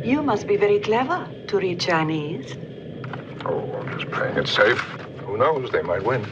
You must be very clever to read Chinese. Oh, I'm just playing it safe. Who knows? They might win.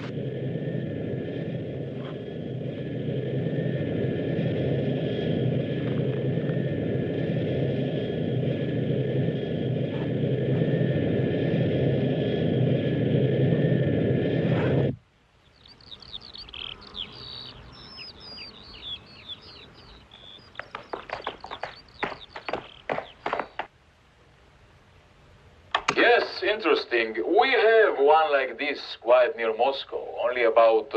Yes, interesting. We have one like this quite near Moscow, only about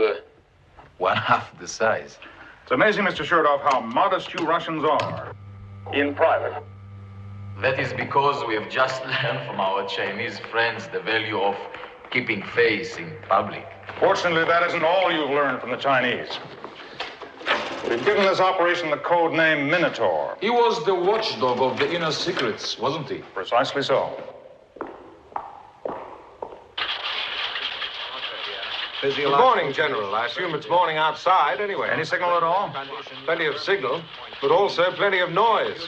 one half the size. It's amazing, Mr. Sherdov, how modest you Russians are. In private. That is because we have just learned from our Chinese friends the value of keeping face in public. Fortunately, that isn't all you've learned from the Chinese. We've given this operation the code name Minotaur. He was the watchdog of the inner secrets, wasn't he? Precisely so. Good morning, General. I assume it's morning outside anyway. Any signal at all? Plenty of signal, but also plenty of noise.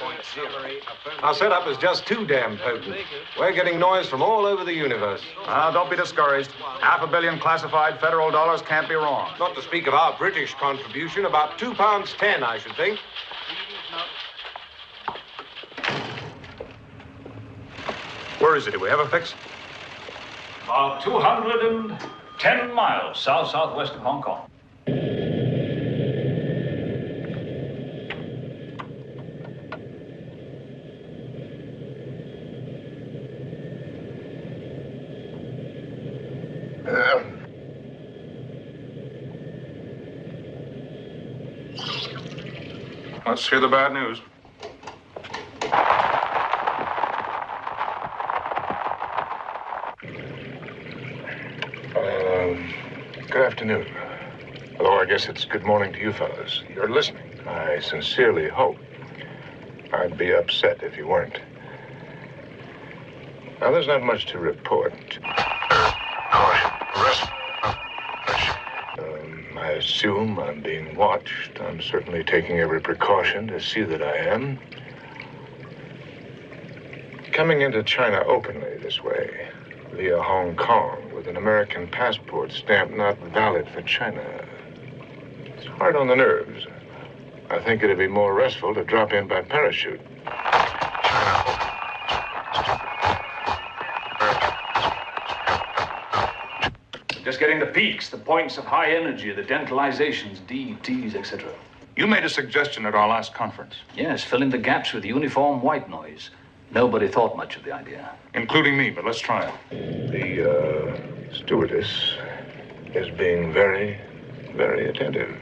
Our setup is just too damn potent. We're getting noise from all over the universe. Don't be discouraged. $500 million classified federal dollars can't be wrong. Not to speak of our British contribution, about £2.10, I should think. Where is it? Do we have a fix? About 210 miles south-southwest of Hong Kong. Let's hear the bad news. Good afternoon. Although I guess it's good morning to you fellas. You're listening. I sincerely hope. I'd be upset if you weren't. Now, there's not much to report. I assume I'm being watched. I'm certainly taking every precaution to see that I am. Coming into China openly this way, via Hong Kong, with an American passport stamped not valid for China. It's hard on the nerves. I think it'd be more restful to drop in by parachute. Just getting the peaks, the points of high energy, the dentalizations, D, T's, etc. You made a suggestion at our last conference. Yes, fill in the gaps with uniform white noise. Nobody thought much of the idea. Including me, but let's try it. The stewardess is being very, very attentive,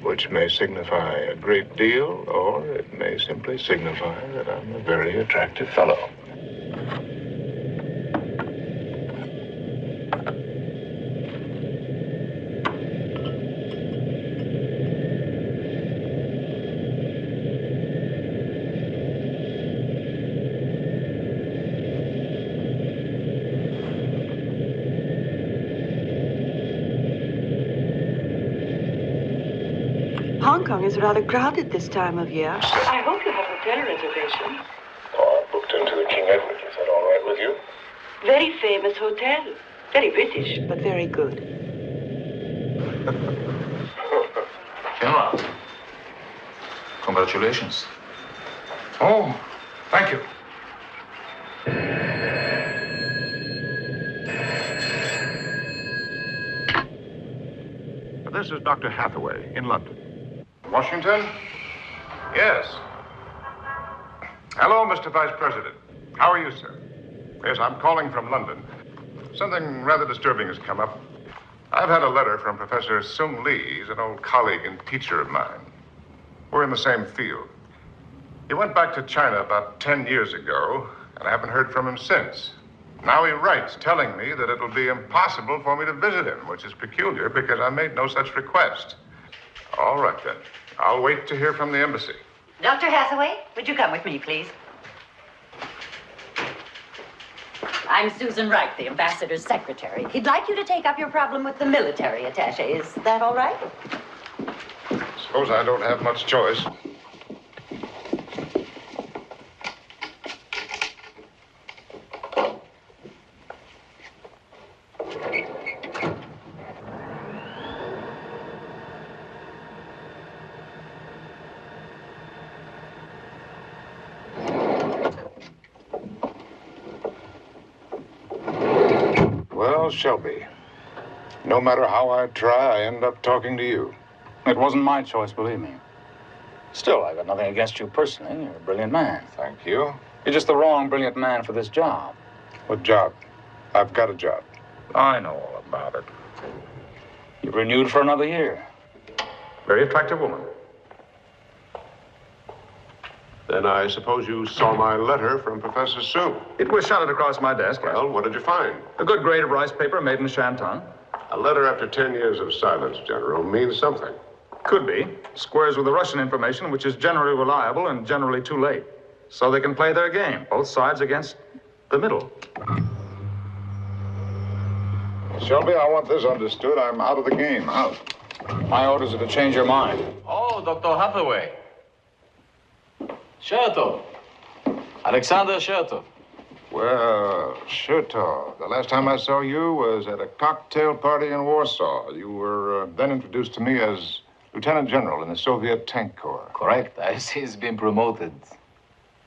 which may signify a great deal, or it may simply signify that I'm a very attractive fellow. Hong Kong is rather crowded this time of year. I hope you have hotel reservations. Oh, I booked into the King Edward. Is that all right with you? Very famous hotel. Very British, but very good. General, congratulations. Oh, thank you. This is Dr. Hathaway in London. Washington? Yes. Hello, Mr. Vice President. How are you, sir? Yes, I'm calling from London. Something rather disturbing has come up. I've had a letter from Professor Sung Lee. He's an old colleague and teacher of mine. We're in the same field. He went back to China about 10 years ago, and I haven't heard from him since. Now he writes telling me that it'll be impossible for me to visit him, which is peculiar because I made no such request. All right, then. I'll wait to hear from the embassy. Dr. Hathaway, would you come with me, please? I'm Susan Wright, the ambassador's secretary. He'd like you to take up your problem with the military attaché. Is that all right? Suppose I don't have much choice. know, Shelby, no matter how I try, I end up talking to you. It wasn't my choice, believe me. Still, I've got nothing against you personally. You're a brilliant man. Thank you. You're just the wrong brilliant man for this job. What job? I've got a job. I know all about it. You've renewed for another year. Very attractive woman. Then I suppose you saw my letter from Professor Sue. It was shotted across my desk. Yes. Well, what did you find? A good grade of rice paper made in Shantung. A letter after 10 years of silence, General, means something. Could be. Squares with the Russian information, which is generally reliable and generally too late. So they can play their game, both sides against the middle. Shelby, I want this understood. I'm out of the game. Out. My orders are to change your mind. Oh, Dr. Hathaway. Shertov. Alexander Shertov. Well, Shertov, the last time I saw you was at a cocktail party in Warsaw. You were then introduced to me as Lieutenant General in the Soviet Tank Corps. Correct. I've since been promoted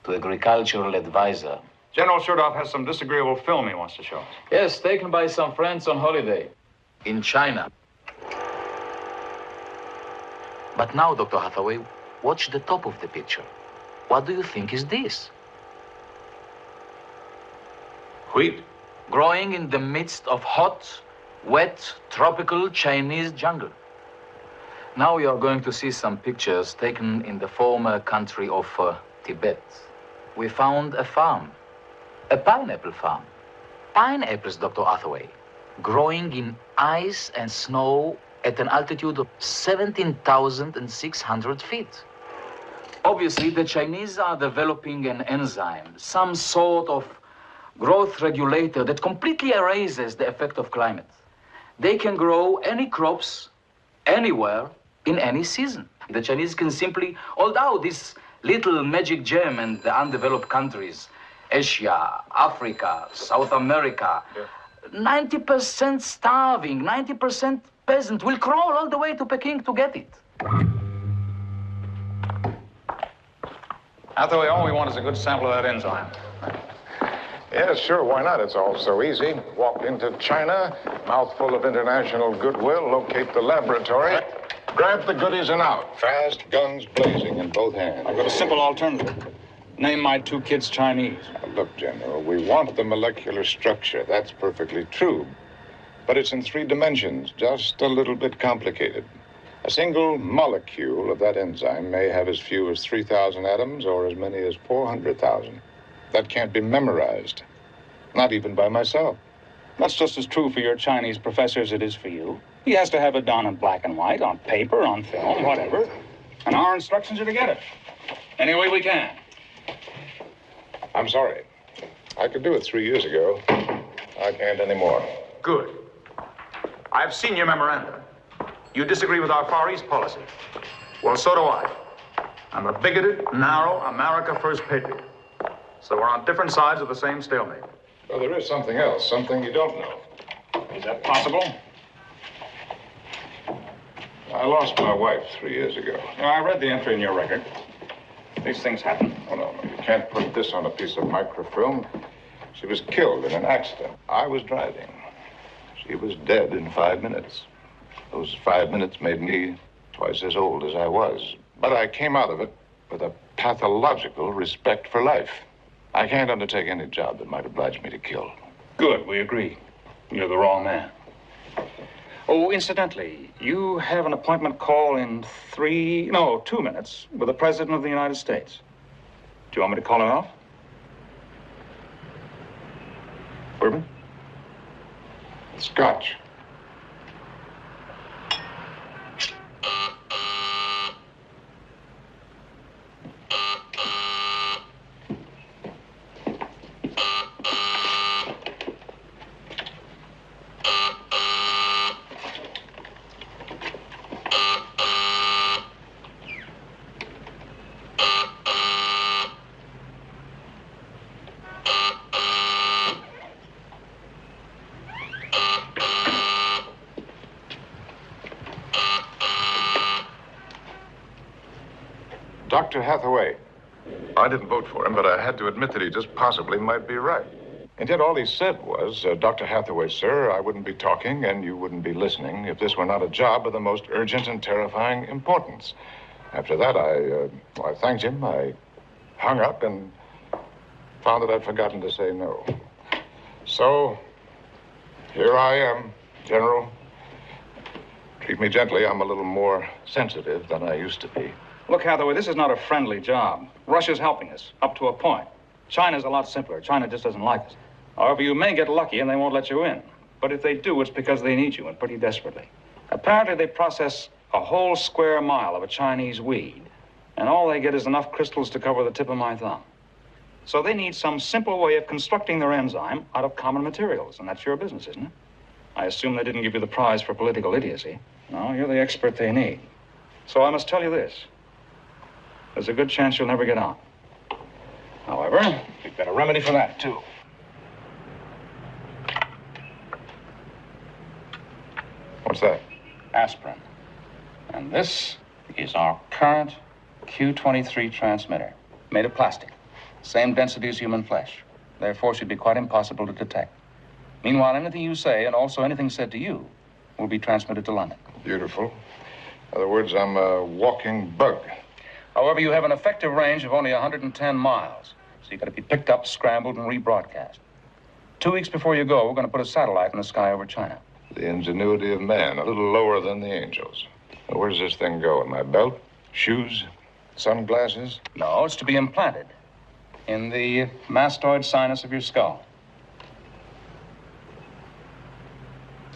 to agricultural advisor. General Shertov has some disagreeable film he wants to show us. Yes, taken by some friends on holiday in China. But now, Dr. Hathaway, watch the top of the picture. What do you think is this? Wheat? Growing in the midst of hot, wet, tropical Chinese jungle. Now you are going to see some pictures taken in the former country of Tibet. We found a farm, a pineapple farm. Pineapples, Dr. Hathaway, growing in ice and snow at an altitude of 17,600 feet. Obviously, the Chinese are developing an enzyme, some sort of growth regulator that completely erases the effect of climate. They can grow any crops, anywhere, in any season. The Chinese can simply hold out this little magic gem in the undeveloped countries, Asia, Africa, South America. 90% starving, 90% peasant will crawl all the way to Peking to get it. Hathaway, all we want is a good sample of that enzyme. Yes, sure, why not? It's all so easy. Walk into China, mouthful of international goodwill, locate the laboratory, grab the goodies and out. Fast, guns blazing in both hands. I've got a simple alternative. Name my two kids Chinese. Now, look, General, we want the molecular structure. That's perfectly true. But it's in 3 dimensions, just a little bit complicated. A single molecule of that enzyme may have as few as 3,000 atoms or as many as 400,000. That can't be memorized, not even by myself. That's just as true for your Chinese professor as it is for you. He has to have it done in black and white, on paper, on film, whatever. And our instructions are to get it any way we can. I'm sorry. I could do it 3 years ago. I can't anymore. Good. I've seen your memorandum. You disagree with our Far East policy. Well, so do I. I'm a bigoted, narrow, America First patriot. So we're on different sides of the same stalemate. Well, there is something else, something you don't know. Is that possible? I lost my wife 3 years ago. Yeah, I read the entry in your record. These things happen. Oh, no, you can't put this on a piece of microfilm. She was killed in an accident. I was driving. She was dead in 5 minutes. Those 5 minutes made me twice as old as I was. But I came out of it with a pathological respect for life. I can't undertake any job that might oblige me to kill. Good, we agree. You're the wrong man. Oh, incidentally, you have an appointment call in 2 minutes with the President of the United States. Do you want me to call him off? Bourbon? Scotch. Dr. Hathaway. I didn't vote for him, but I had to admit that he just possibly might be right. And yet all he said was, Dr. Hathaway, sir, I wouldn't be talking and you wouldn't be listening if this were not a job of the most urgent and terrifying importance. After that, I thanked him. I hung up and found that I'd forgotten to say no. So, here I am, General. Treat me gently. I'm a little more sensitive than I used to be. Look, Hathaway, this is not a friendly job. Russia's helping us, up to a point. China's a lot simpler. China just doesn't like us. However, you may get lucky and they won't let you in. But if they do, it's because they need you, and pretty desperately. Apparently, they process a whole square mile of a Chinese weed, and all they get is enough crystals to cover the tip of my thumb. So they need some simple way of constructing their enzyme out of common materials, and that's your business, isn't it? I assume they didn't give you the prize for political idiocy. No, you're the expert they need. So I must tell you this. There's a good chance you'll never get out. However, we've got a remedy for that, too. What's that? Aspirin. And this is our current Q23 transmitter, made of plastic. Same density as human flesh. Therefore, should be quite impossible to detect. Meanwhile, anything you say, and also anything said to you, will be transmitted to London. Beautiful. In other words, I'm a walking bug. However, you have an effective range of only 110 miles. So you've got to be picked up, scrambled, and rebroadcast. 2 weeks before you go, we're going to put a satellite in the sky over China. The ingenuity of man, a little lower than the angels. Now, where does this thing go? In my belt? Shoes? Sunglasses? No, it's to be implanted in the mastoid sinus of your skull.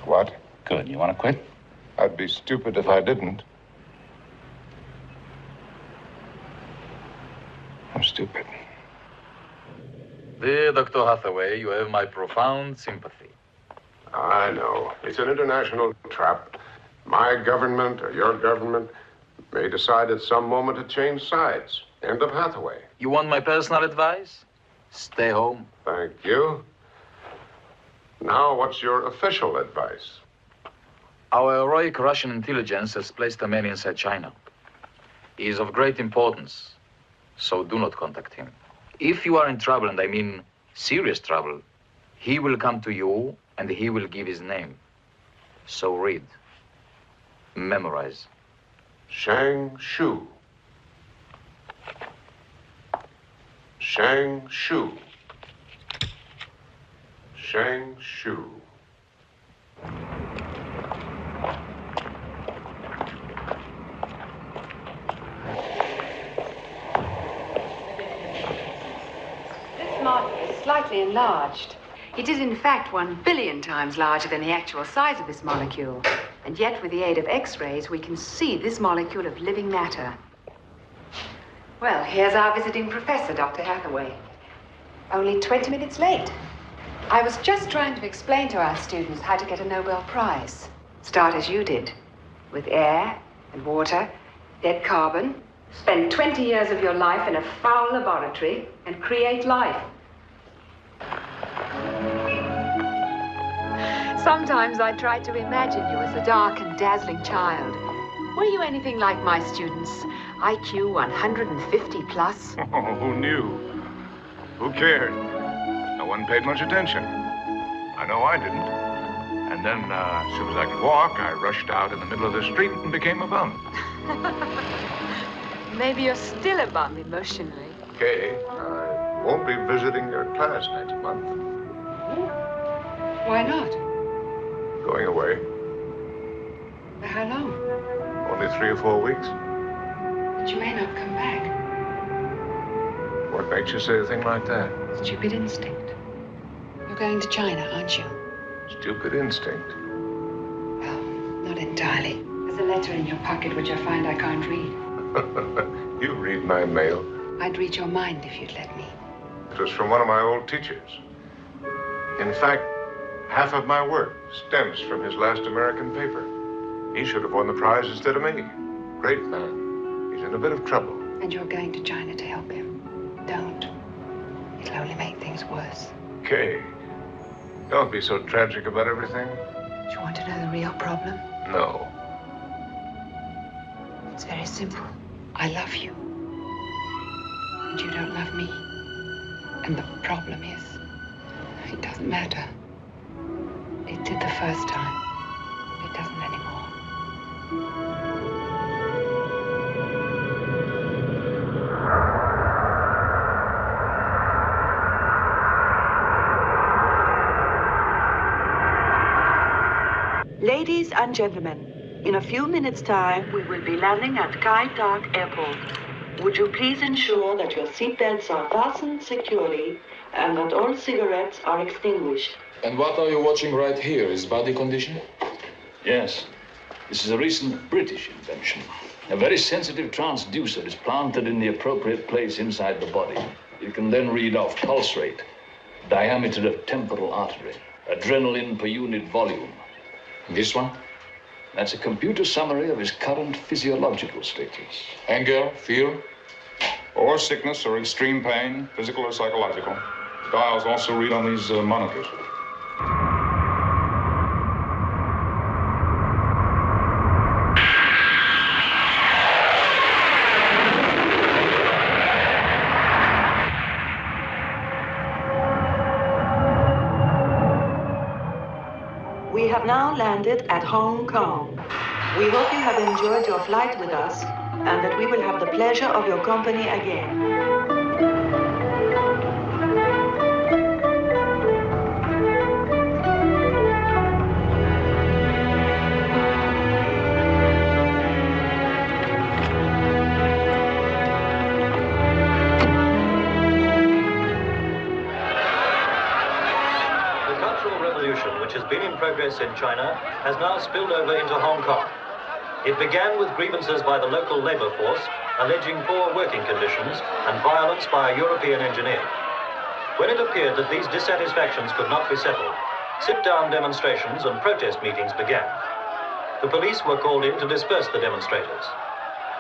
What? Good. You want to quit? I'd be stupid if I didn't. I'm stupid. Dear Dr. Hathaway, you have my profound sympathy. I know. It's an international trap. My government or your government may decide at some moment to change sides. End of Hathaway. You want my personal advice? Stay home. Thank you. Now, what's your official advice? Our heroic Russian intelligence has placed a man inside China. He is of great importance, so do not contact him. If you are in trouble, and I mean serious trouble, he will come to you and he will give his name. So read. Memorize. Shang Shu. Shang Shu. Shang Shu. This model is slightly enlarged. It is, in fact, 1 billion times larger than the actual size of this molecule. And yet, with the aid of X-rays, we can see this molecule of living matter. Well, here's our visiting professor, Dr. Hathaway. Only 20 minutes late. I was just trying to explain to our students how to get a Nobel Prize. Start as you did, with air and water, dead carbon. Spend 20 years of your life in a foul laboratory and create life. Sometimes I try to imagine you as a dark and dazzling child. Were you anything like my students? IQ 150 plus? Oh, who knew? Who cared? No one paid much attention. I know I didn't. And then, as soon as I could walk, I rushed out in the middle of the street and became a bum. Maybe you're still a bum emotionally. Okay, I won't be visiting your class next month. Why not? Going away. For how long? Only 3 or 4 weeks. But you may not come back. What makes you say a thing like that? Stupid instinct. You're going to China, aren't you? Stupid instinct. Well, not entirely. There's a letter in your pocket which I find I can't read. You read my mail. I'd read your mind if you'd let me. It was from one of my old teachers. In fact, half of my work stems from his last American paper. He should have won the prize instead of me. Great man. He's in a bit of trouble. And you're going to China to help him. Don't. It'll only make things worse. Kay, don't be so tragic about everything. Do you want to know the real problem? No. It's very simple. I love you. And you don't love me. And the problem is, It doesn't matter. It did the first time. It doesn't anymore. Ladies and gentlemen, in a few minutes' time, we will be landing at Kai Tak Airport. Would you please ensure that your seatbelts are fastened securely and that all cigarettes are extinguished? And what are you watching right here? Is body condition? Yes. This is a recent British invention. A very sensitive transducer is planted in the appropriate place inside the body. It can then read off pulse rate, diameter of temporal artery, adrenaline per unit volume. And this one? That's a computer summary of his current physiological status. Anger, fear? Or sickness or extreme pain, physical or psychological. Dials also read on these monitors. We have now landed at Hong Kong. We hope you have enjoyed your flight with us and that we will have the pleasure of your company again. Which has been in progress in China, has now spilled over into Hong Kong. It began with grievances by the local labor force, alleging poor working conditions and violence by a European engineer. When it appeared that these dissatisfactions could not be settled, sit-down demonstrations and protest meetings began. The police were called in to disperse the demonstrators,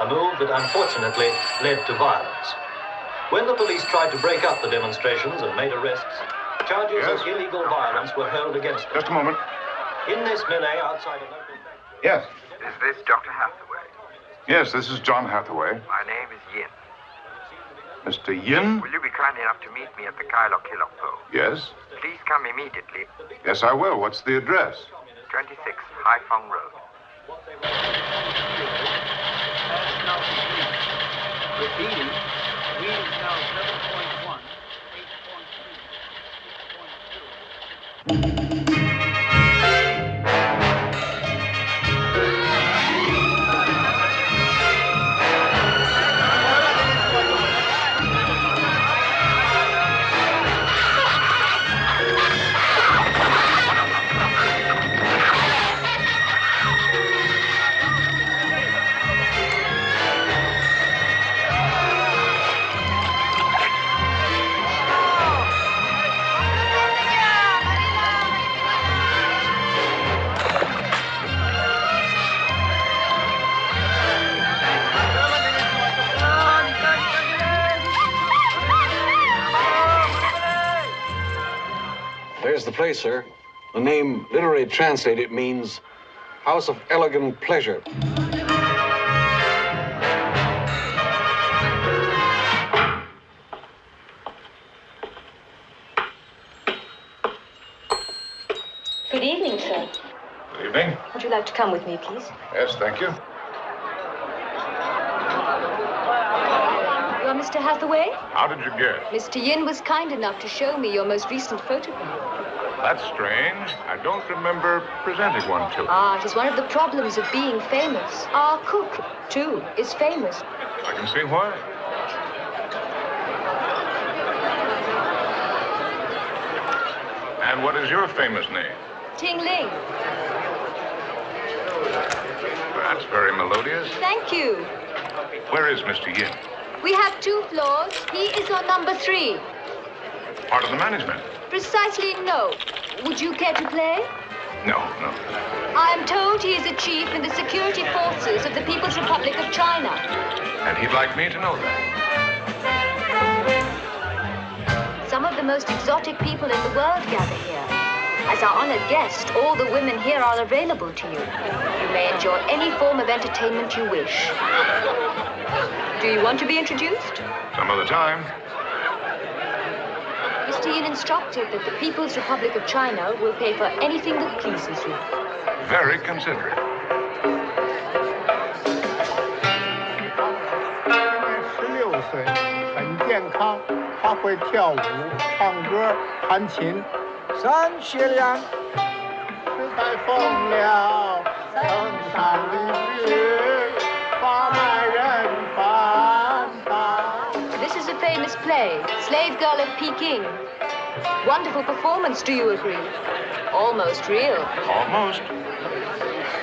a move that unfortunately led to violence. When the police tried to break up the demonstrations and made arrests, charges of illegal violence were hurled against them. Just a moment. In this melee outside a local factory... Yes. Is this Dr. Hathaway? Yes, this is John Hathaway. My name is Yin. Mr. Yin? Will you be kind enough to meet me at the Kai Lok Hilok Po? Yes. Please come immediately. Yes, I will. What's the address? 26 Hai Phong Road. Repeating, reading now 7.1, 8.3, 6.2. There's the place, sir. The name, literally translated, means House of Elegant Pleasure. Good evening, sir. Good evening. Would you like to come with me, please? Yes, thank you. You are Mr. Hathaway? How did you guess? Mr. Yin was kind enough to show me your most recent photograph. That's strange. I don't remember presenting one to you. Ah, it is one of the problems of being famous. Our cook, too, is famous. I can see why. And what is your famous name? Ting Ling. That's very melodious. Thank you. Where is Mr. Yin? We have 2 floors. He is on number 3. Part of the management? Precisely no. Would you care to play? No. I am told he is a chief in the security forces of the People's Republic of China. And he'd like me to know that. Some of the most exotic people in the world gather here. As our honored guest, all the women here are available to you. You may enjoy any form of entertainment you wish. Do you want to be introduced? Some other time. Mr. Yin instructed that the People's Republic of China will pay for anything that pleases you. Very considerate. 16岁，很健康，他会跳舞、唱歌、弹琴。3学良，时代疯了，登上历史，把卖人反倒。 This is a famous play, Slave Girl of Peking. Wonderful performance, do you agree? Almost real. Almost.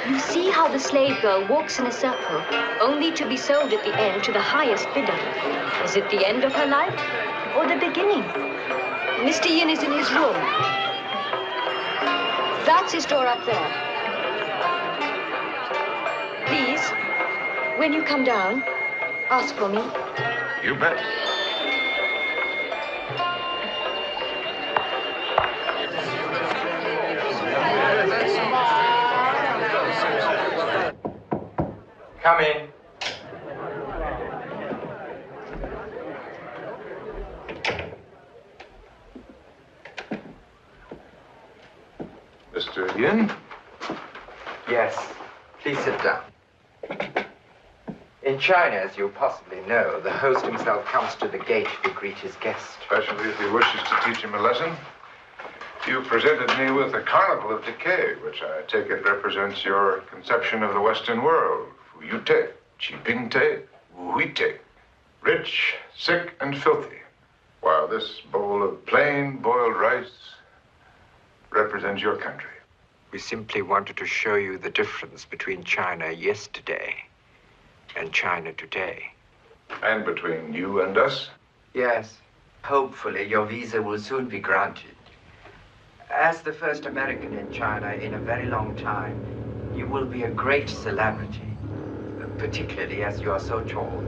You see how the slave girl walks in a circle, only to be sold at the end to the highest bidder. Is it the end of her life or the beginning? Mr. Yin is in his room. That's his door up there. Please, when you come down, ask for me. You bet. Come in. Mr. Yin? Yes, please sit down. In China, as you possibly know, the host himself comes to the gate to greet his guest. Especially if he wishes to teach him a lesson. You presented me with a carnival of decay, which I take it represents your conception of the Western world. Yute, Chipingte, Huite. Rich, sick, and filthy. While this bowl of plain boiled rice represents your country. We simply wanted to show you the difference between China yesterday and China today. And between you and us? Yes. Hopefully, your visa will soon be granted. As the first American in China in a very long time, you will be a great celebrity, particularly as you are so tall.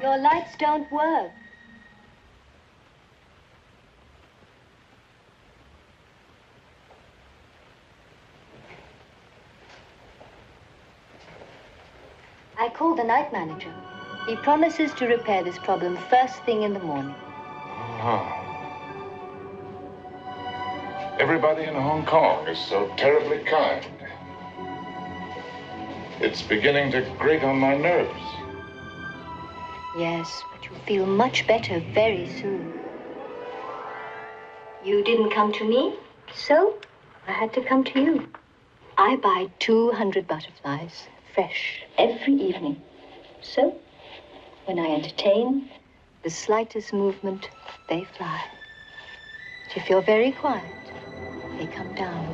Your lights don't work. I called the night manager. He promises to repair this problem first thing in the morning. Ah. Everybody in Hong Kong is so terribly kind. It's beginning to grate on my nerves. Yes, but you'll feel much better very soon. You didn't come to me, so I had to come to you. I buy 200 butterflies, fresh, every evening. So, when I entertain, the slightest movement, they fly. If you feel very quiet, they come down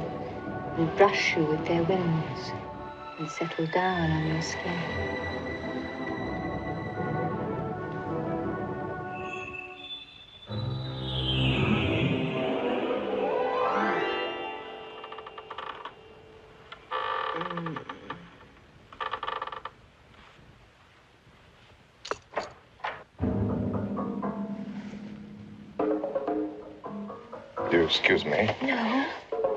and brush you with their wings and settle down on your skin. You excuse me? No.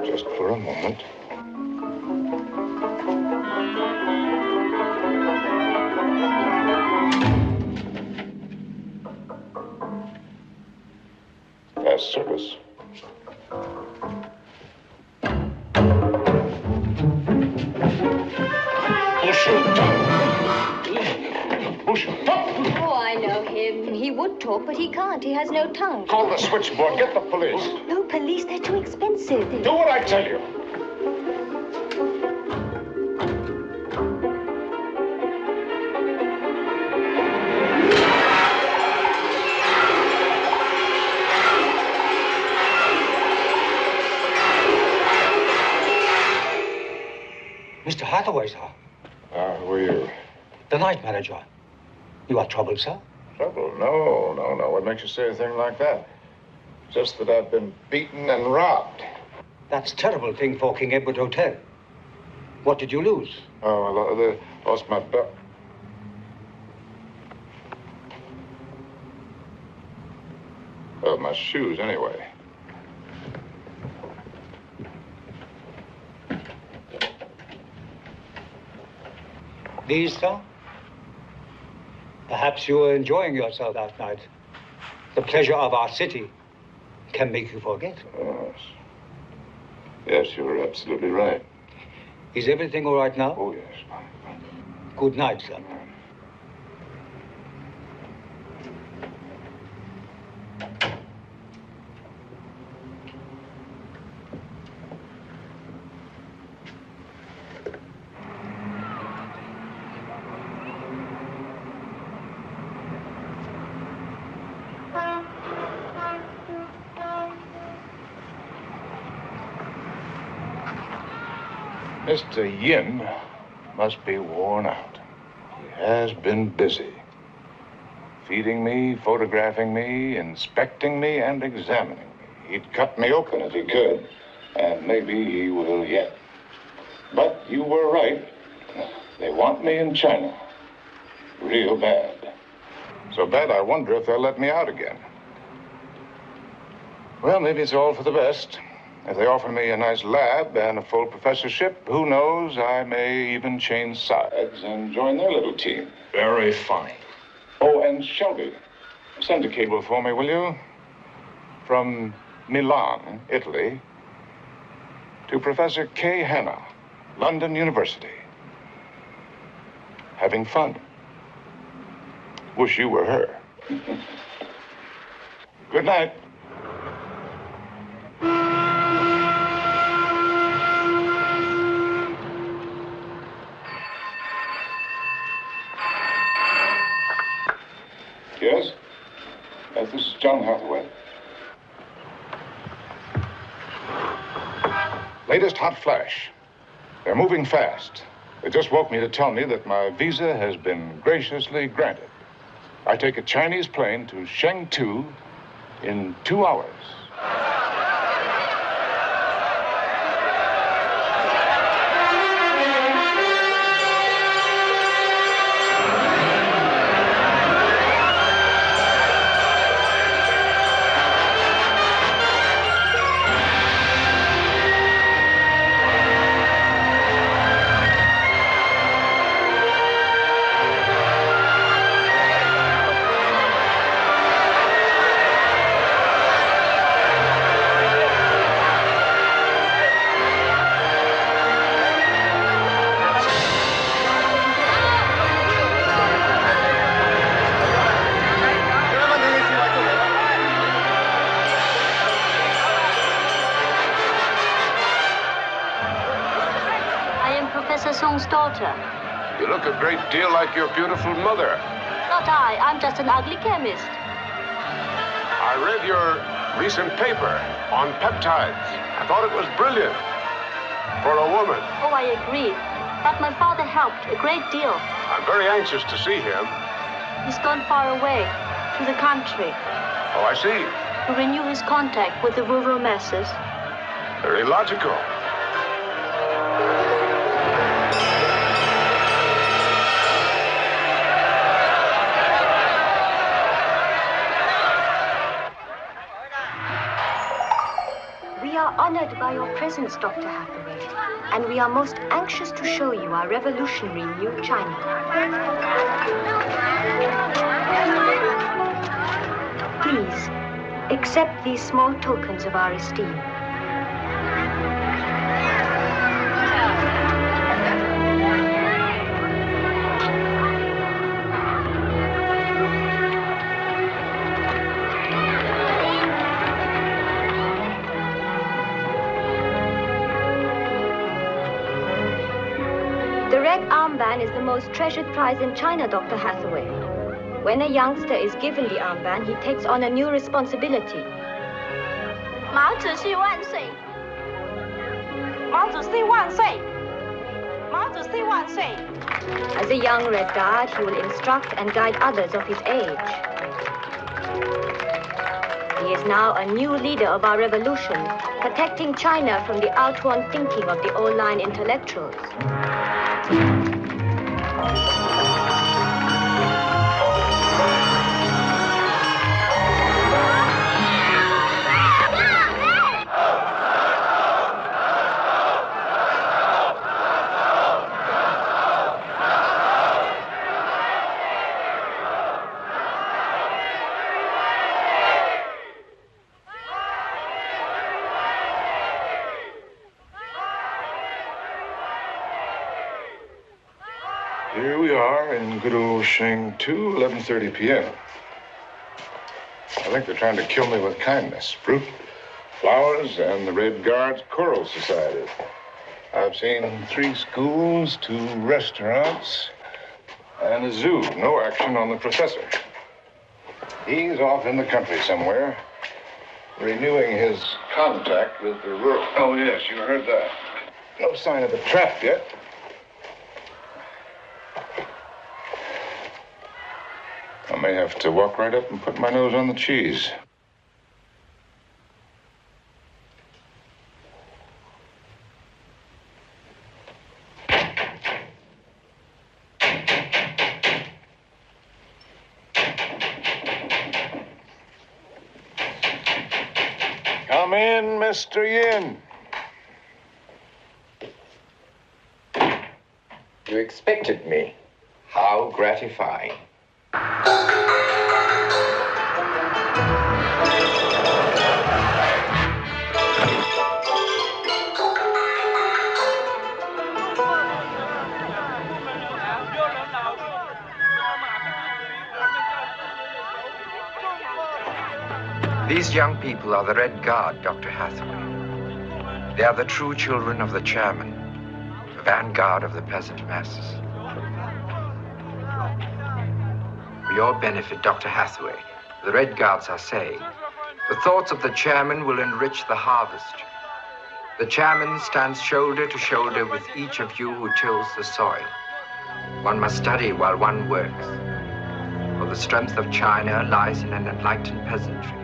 Just for a moment. Fast service. Oh, I know him. He would talk, but he can't. He has no tongue. Call the switchboard. Get the police. No police. They're too expensive. Do what I tell you. Mr. Hathaway, sir. Who are you? The night manager. You are troubled, sir? Trouble? No. What makes you say a thing like that? Just that I've been beaten and robbed. That's a terrible thing for King Edward Hotel. What did you lose? Oh, I lost my belt. Well, my shoes, anyway. These, sir? Perhaps you were enjoying yourself last night. The pleasure of our city can make you forget. Yes. Yes, you're absolutely right. Is everything all right now? Oh, yes. Good night, sir. Mr. Yin must be worn out. He has been busy. Feeding me, photographing me, inspecting me, and examining me. He'd cut me open if he could, and maybe he will yet. But you were right. They want me in China. Real bad. So bad, I wonder if they'll let me out again. Well, maybe it's all for the best. If they offer me a nice lab and a full professorship, who knows, I may even change sides and join their little team. Very funny. Oh, and Shelby, send a cable for me, will you? From Milan, Italy, to Professor K. Hanna, London University. Having fun. Wish you were her. Good night. Yes? Yes, this is John Hathaway. Latest hot flash. They're moving fast. They just woke me to tell me that my visa has been graciously granted. I take a Chinese plane to Chengdu in 2 hours. Daughter. You look a great deal like your beautiful mother. Not I. I'm just an ugly chemist. I read your recent paper on peptides. I thought it was brilliant. For a woman. Oh, I agree. But my father helped a great deal. I'm very anxious to see him. He's gone far away, to the country. Oh, I see. To renew his contact with the rural masses. Very logical. We are honored by your presence, Dr. Hathaway, and we are most anxious to show you our revolutionary new China. Please, accept these small tokens of our esteem. The red armband is the most treasured prize in China, Dr. Hathaway. When a youngster is given the armband, he takes on a new responsibility. 毛主席万岁！毛主席万岁！ As a young Red Guard, he will instruct and guide others of his age. He is now a new leader of our revolution, protecting China from the outworn thinking of the old-line intellectuals. Here we are in good old Shangtu, 11:30 p.m. I think they're trying to kill me with kindness. Fruit, flowers, and the Red Guards Choral Society. I've seen 3 schools, 2 restaurants, and a zoo. No action on the professor. He's off in the country somewhere, renewing his contact with the rural... Oh, yes, you heard that. No sign of the trap yet. I may have to walk right up and put my nose on the cheese. Come in, Mr. Yin. You expected me. How gratifying. These young people are the Red Guard, Dr. Hathaway. They are the true children of the chairman, the vanguard of the peasant masses. For your benefit, Dr. Hathaway, the Red Guards are saying, the thoughts of the chairman will enrich the harvest. The chairman stands shoulder to shoulder with each of you who tills the soil. One must study while one works. For the strength of China lies in an enlightened peasantry.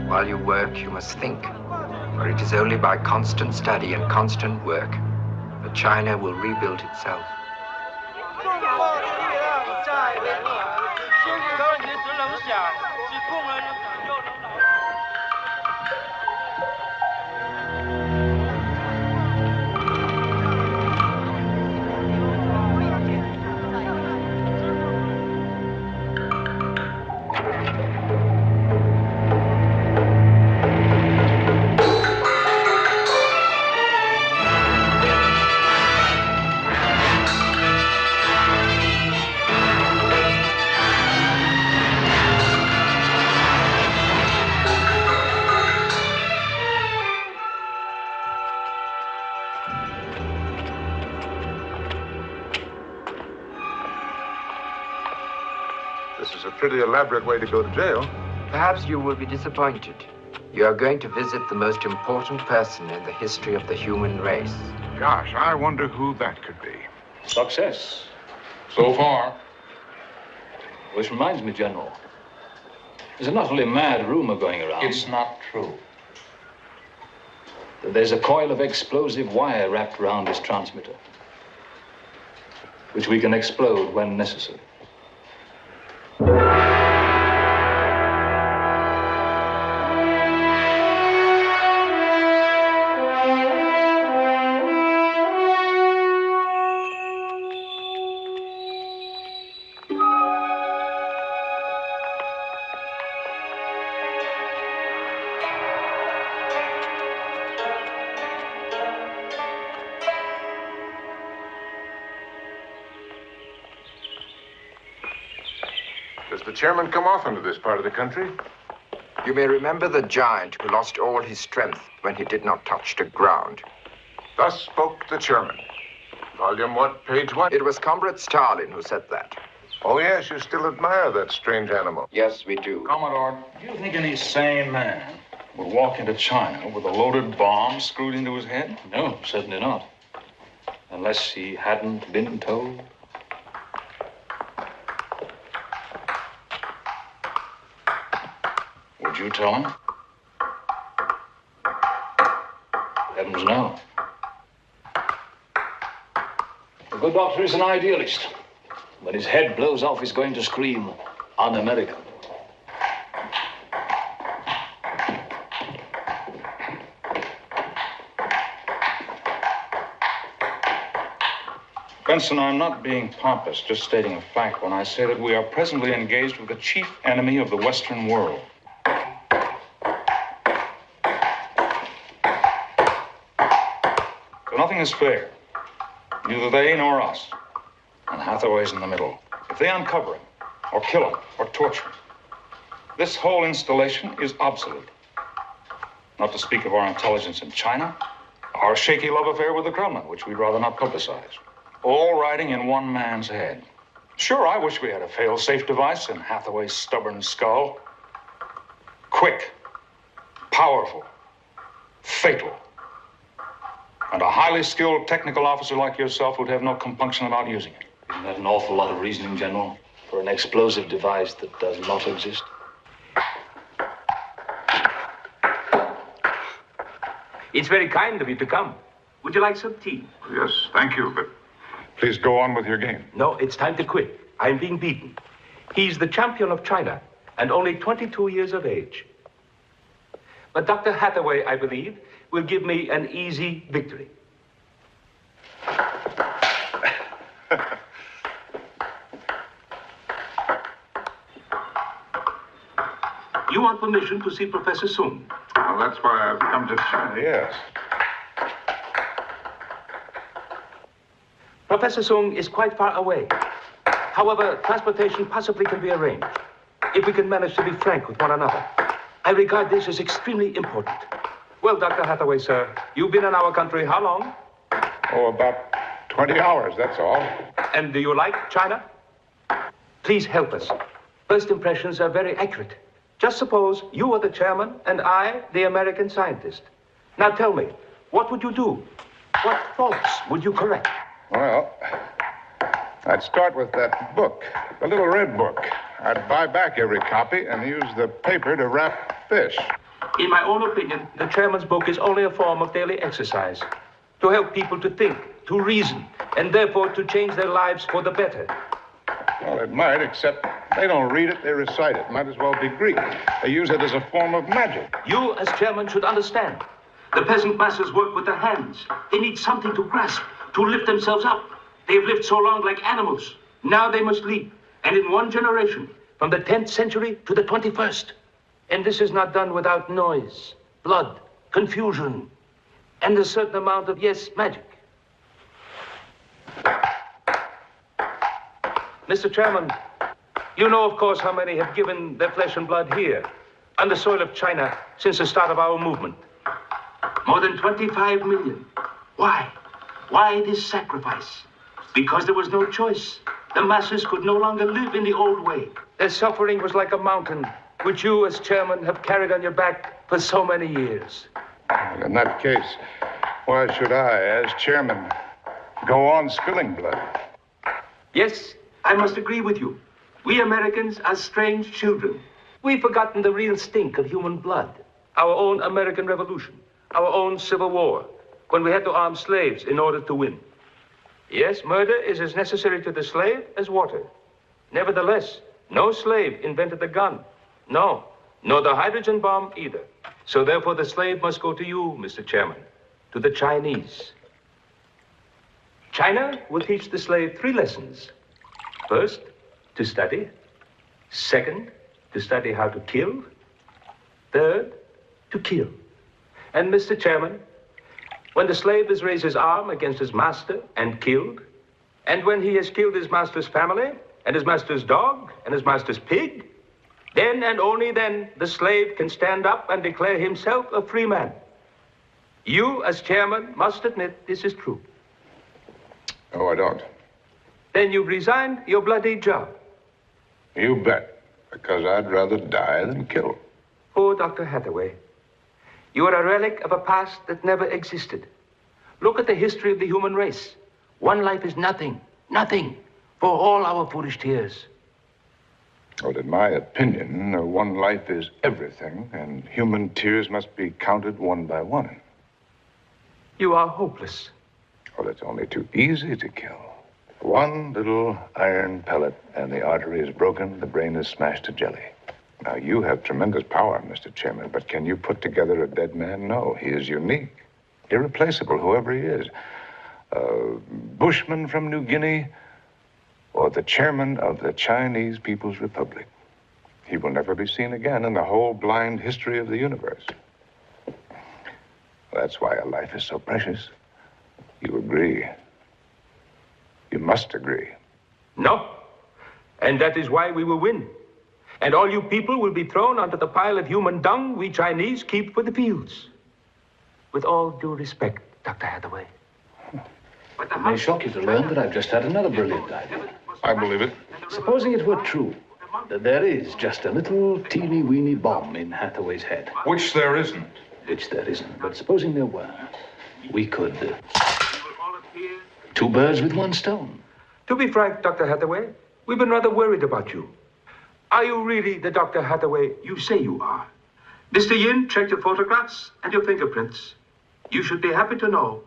While you work, you must think, for it is only by constant study and constant work that China will rebuild itself. This is a pretty elaborate way to go to jail. Perhaps you will be disappointed. You are going to visit the most important person in the history of the human race. Gosh, I wonder who that could be. Success. So far. Which reminds me, General. There's an utterly mad rumor going around. It's not true. That there's a coil of explosive wire wrapped around this transmitter, which we can explode when necessary. Does the chairman come often to this part of the country? You may remember the giant who lost all his strength when he did not touch the ground. Thus spoke the chairman. Volume what, page what? It was Comrade Stalin who said that. Oh, yes, you still admire that strange animal. Yes, we do. Commodore, do you think any sane man would walk into China with a loaded bomb screwed into his head? No, certainly not. Unless he hadn't been told. Would you tell him? Heavens, no. The good doctor is an idealist. When his head blows off, he's going to scream, un-American. Benson, I'm not being pompous, just stating a fact when I say that we are presently engaged with the chief enemy of the Western world. So nothing is fair. Neither they nor us. And Hathaway's in the middle. If they uncover him, or kill him, or torture him, this whole installation is obsolete. Not to speak of our intelligence in China, our shaky love affair with the Kremlin, which we'd rather not publicize. All riding in one man's head. Sure, I wish we had a fail-safe device in Hathaway's stubborn skull. Quick, powerful, fatal. And a highly skilled technical officer like yourself would have no compunction about using it. Isn't that an awful lot of reasoning, General, for an explosive device that does not exist? It's very kind of you to come. Would you like some tea? Yes, thank you, but please go on with your game. No, it's time to quit. I'm being beaten. He's the champion of China and only 22 years of age. But Dr. Hathaway, I believe, will give me an easy victory. You want permission to see Professor Sung? Well, that's why I've come to China, yes. Professor Sung is quite far away. However, transportation possibly can be arranged, if we can manage to be frank with one another. I regard this as extremely important. Well, Dr. Hathaway, sir, you've been in our country how long? Oh, about 20 hours, that's all. And do you like China? Please help us. First impressions are very accurate. Just suppose you were the chairman and I, the American scientist. Now tell me, what would you do? What faults would you correct? Well, I'd start with that book, the little red book. I'd buy back every copy and use the paper to wrap fish. In my own opinion, the chairman's book is only a form of daily exercise to help people to think, to reason, and therefore to change their lives for the better. Well, it might, except they don't read it, they recite it. Might as well be Greek. They use it as a form of magic. You, as chairman, should understand. The peasant masses work with their hands. They need something to grasp, to lift themselves up. They have lived so long like animals. Now they must leap. And in one generation, from the 10th century to the 21st. And this is not done without noise, blood, confusion, and a certain amount of, yes, magic. Mr. Chairman, you know, of course, how many have given their flesh and blood here, on the soil of China, since the start of our movement. More than 25 million. Why? Why this sacrifice? Because there was no choice. The masses could no longer live in the old way. Their suffering was like a mountain, which you, as chairman, have carried on your back for so many years. Well, in that case, why should I, as chairman, go on spilling blood? Yes, I must agree with you. We Americans are strange children. We've forgotten the real stink of human blood. Our own American Revolution, our own Civil War, when we had to arm slaves in order to win. Yes, murder is as necessary to the slave as water. Nevertheless, no slave invented the gun. No, nor the hydrogen bomb either. So therefore the slave must go to you, Mr. Chairman, to the Chinese. China will teach the slave 3 lessons. First, to study. Second, to study how to kill. Third, to kill. And Mr. Chairman, when the slave has raised his arm against his master and killed, and when he has killed his master's family, and his master's dog, and his master's pig, then and only then the slave can stand up and declare himself a free man. You, as chairman, must admit this is true. Oh, I don't. Then you've resigned your bloody job. You bet, because I'd rather die than kill. Oh, Dr. Hathaway, you are a relic of a past that never existed. Look at the history of the human race. One life is nothing, nothing, for all our foolish tears. Well, in my opinion, one life is everything, and human tears must be counted one by one. You are hopeless. Well, it's only too easy to kill. One little iron pellet, and the artery is broken, the brain is smashed to jelly. Now, you have tremendous power, Mr. Chairman, but can you put together a dead man? No, he is unique, irreplaceable, whoever he is. A bushman from New Guinea, or the chairman of the Chinese People's Republic. He will never be seen again in the whole blind history of the universe. That's why a life is so precious. You agree. You must agree. No. And that is why we will win. And all you people will be thrown onto the pile of human dung we Chinese keep for the fields. With all due respect, Dr. Hathaway. It may shock you to learn that I've just had another brilliant idea. I believe it. Supposing it were true that there is just a little teeny-weeny bomb in Hathaway's head. Which there isn't. Which there isn't. But supposing there were, we could... two birds with one stone. To be frank, Dr. Hathaway, we've been rather worried about you. Are you really the Dr. Hathaway you say you are? Mr. Yin checked your photographs and your fingerprints. You should be happy to know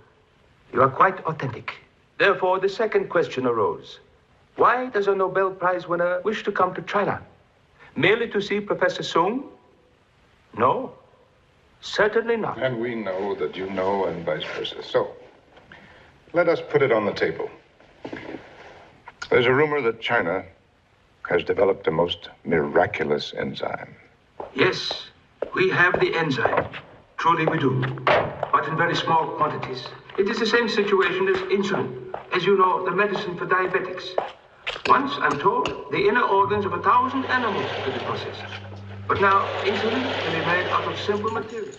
you are quite authentic. Therefore, the second question arose. Why does a Nobel Prize winner wish to come to China? Merely to see Professor Sung? No, certainly not. And we know that you know, and vice versa. So, let us put it on the table. There's a rumor that China has developed a most miraculous enzyme. Yes, we have the enzyme. Truly we do. But in very small quantities. It is the same situation as insulin. As you know, the medicine for diabetics. Once, I'm told, the inner organs of 1,000 animals could be processed. But now, insulin can be made out of simple material.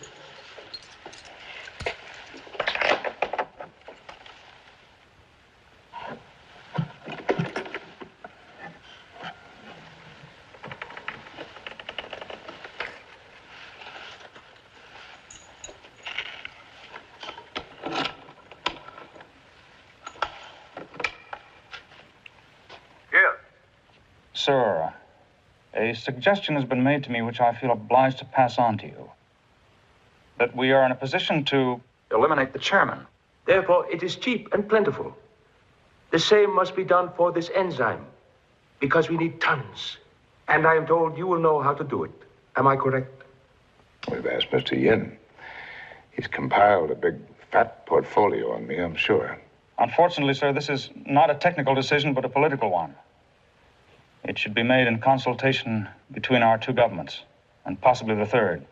Sir, a suggestion has been made to me which I feel obliged to pass on to you. That we are in a position to eliminate the chairman. Therefore, it is cheap and plentiful. The same must be done for this enzyme, because we need tons. And I am told you will know how to do it. Am I correct? We've asked Mr. Yin. He's compiled a big, fat portfolio on me, I'm sure. Unfortunately, sir, this is not a technical decision, but a political one. It should be made in consultation between our two governments, and possibly the third.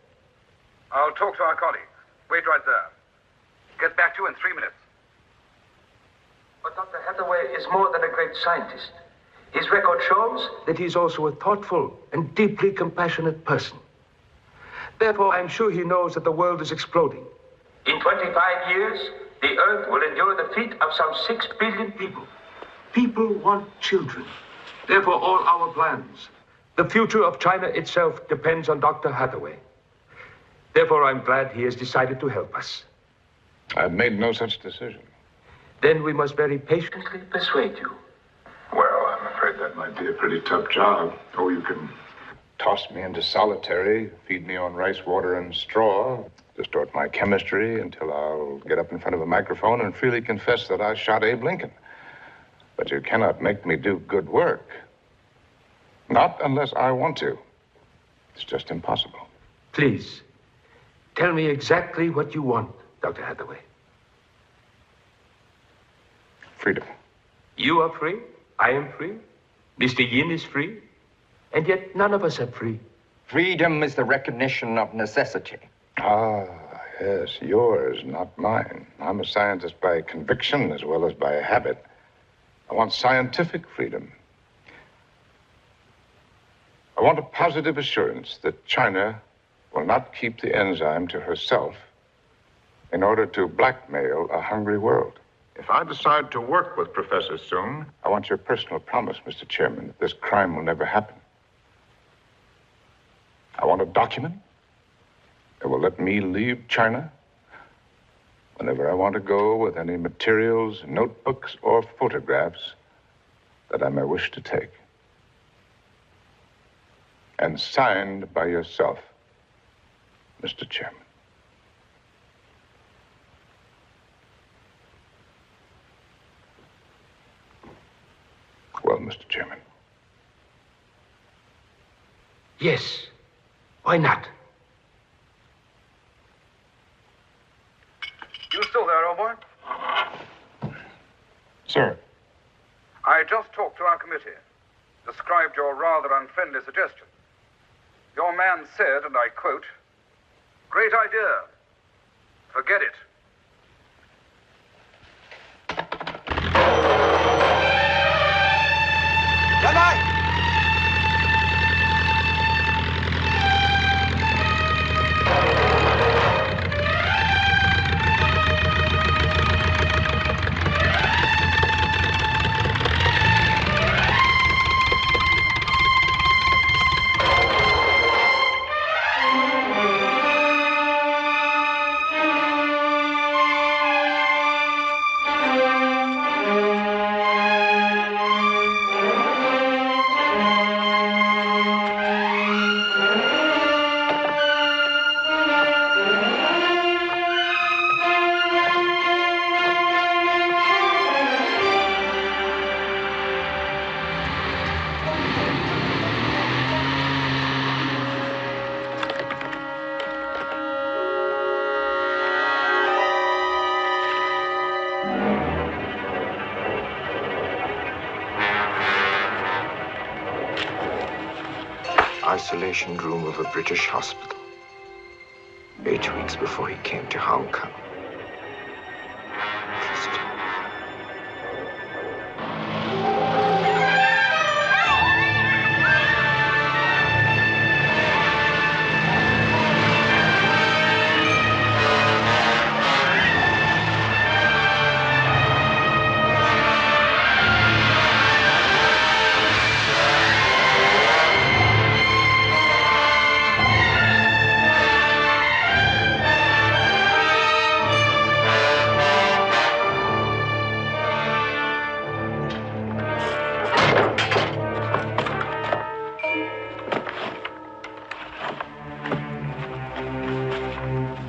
I'll talk to our colleagues. Wait right there. Get back to you in 3 minutes. But Dr. Hathaway is more than a great scientist. His record shows that he is also a thoughtful and deeply compassionate person. Therefore, I'm sure he knows that the world is exploding. In 25 years, the Earth will endure the fate of some 6 billion people. People want children. Therefore, all our plans. The future of China itself depends on Dr. Hathaway. Therefore, I'm glad he has decided to help us. I've made no such decision. Then we must very patiently persuade you. Well, I'm afraid that might be a pretty tough job. Oh, you can toss me into solitary, feed me on rice, water, and straw, distort my chemistry until I'll get up in front of a microphone and freely confess that I shot Abe Lincoln. But you cannot make me do good work. Not unless I want to. It's just impossible. Please, tell me exactly what you want, Dr. Hathaway. Freedom. You are free. I am free. Mr. Yin is free. And yet none of us are free. Freedom is the recognition of necessity. Ah, yes, yours, not mine. I'm a scientist by conviction as well as by habit. I want scientific freedom. I want a positive assurance that China will not keep the enzyme to herself in order to blackmail a hungry world. If I decide to work with Professor Sung, I want your personal promise, Mr. Chairman, that this crime will never happen. I want a document that will let me leave China whenever I want to go with any materials, notebooks, or photographs that I may wish to take. And signed by yourself, Mr. Chairman. Well, Mr. Chairman. Yes. Why not? You still there, old boy? Sir. I just talked to our committee. Described your rather unfriendly suggestion. Your man said, and I quote, "Great idea. Forget it." Isolation room of a British hospital. 8 weeks before he came to Hong Kong. Interesting.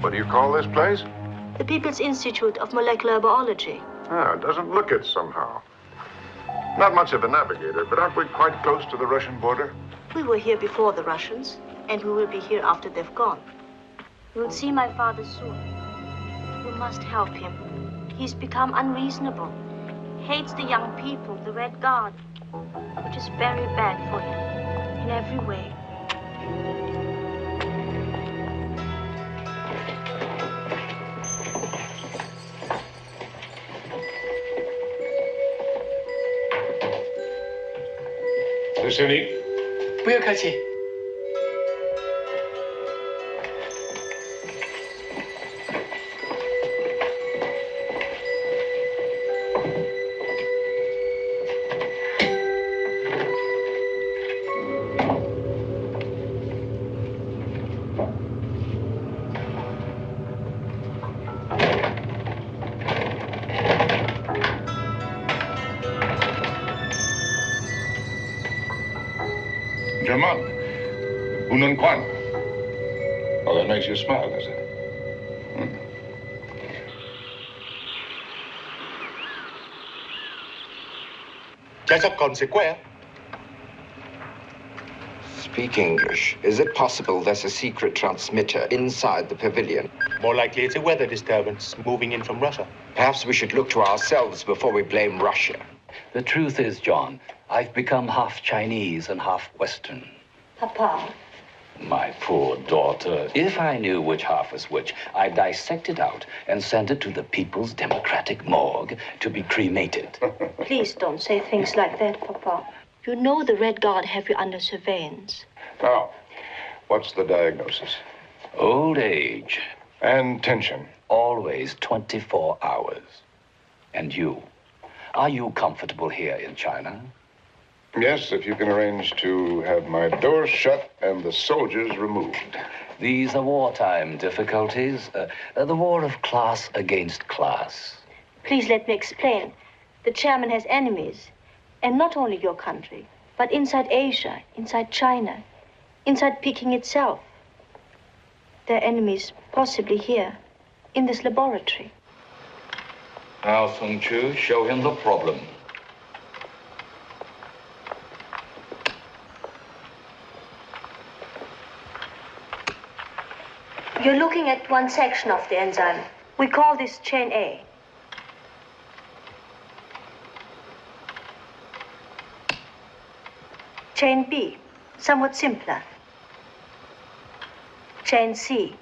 What do you call this place? The People's Institute of Molecular Biology. Ah, it doesn't look it somehow. Not much of a navigator, but aren't we quite close to the Russian border? We were here before the Russians, and we will be here after they've gone. You'll see my father soon. You must help him. He's become unreasonable. Hates the young people, the Red Guard, which is very bad for him in every way. Luciani. 不用客气。German. Unun Quan. Oh, that makes you smile, does it? Speak English. Is it possible there's a secret transmitter inside the pavilion? More likely it's a weather disturbance moving in from Russia. Perhaps we should look to ourselves before we blame Russia. The truth is, John, I've become half Chinese and half Western. Papa. My poor daughter. If I knew which half was which, I'd dissect it out and send it to the People's Democratic Morgue to be cremated. Please don't say things like that, Papa. You know the Red Guard have you under surveillance. Now, what's the diagnosis? Old age. And tension. Always 24 hours. And you? Are you comfortable here in China? Yes, if you can arrange to have my door shut and the soldiers removed. These are wartime difficulties, the war of class against class. Please let me explain. The chairman has enemies, and not only your country, but inside Asia, inside China, inside Peking itself. There are enemies possibly here, in this laboratory. Now, Sung Chu, show him the problem. You're looking at one section of the enzyme. We call this chain A. Chain B, somewhat simpler. Chain C.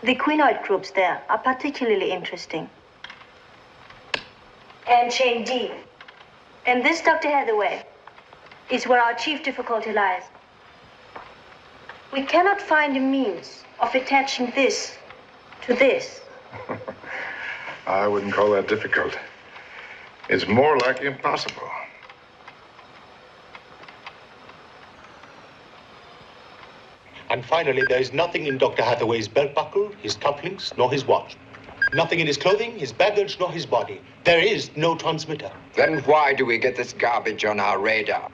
The quinoid groups there are particularly interesting. And chain D. And this, Dr. Hathaway, is where our chief difficulty lies. We cannot find a means of attaching this to this. I wouldn't call that difficult. It's more like impossible. And finally, there is nothing in Dr. Hathaway's belt buckle, his cufflinks, nor his watch. Nothing in his clothing, his baggage, nor his body. There is no transmitter. Then why do we get this garbage on our radar?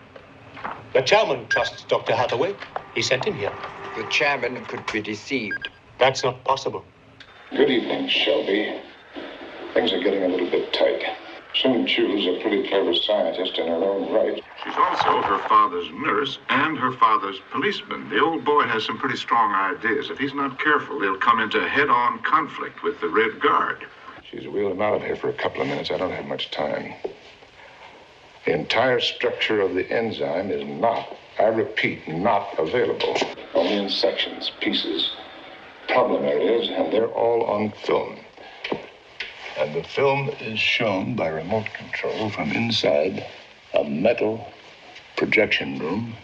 The chairman trusts Dr. Hathaway. He sent him here. The chairman could be deceived. That's not possible. Good evening, Shelby. Things are getting a little bit tight. Sung Chu's a pretty clever scientist in her own right. She's also her father's nurse and her father's policeman. The old boy has some pretty strong ideas. If he's not careful, he'll come into head-on conflict with the Red Guard. She's wheeled him out of here for a couple of minutes. I don't have much time. The entire structure of the enzyme is not, I repeat, not available. Only in sections, pieces, problem areas, and they're all on film. And the film is shown by remote control from inside a metal projection room,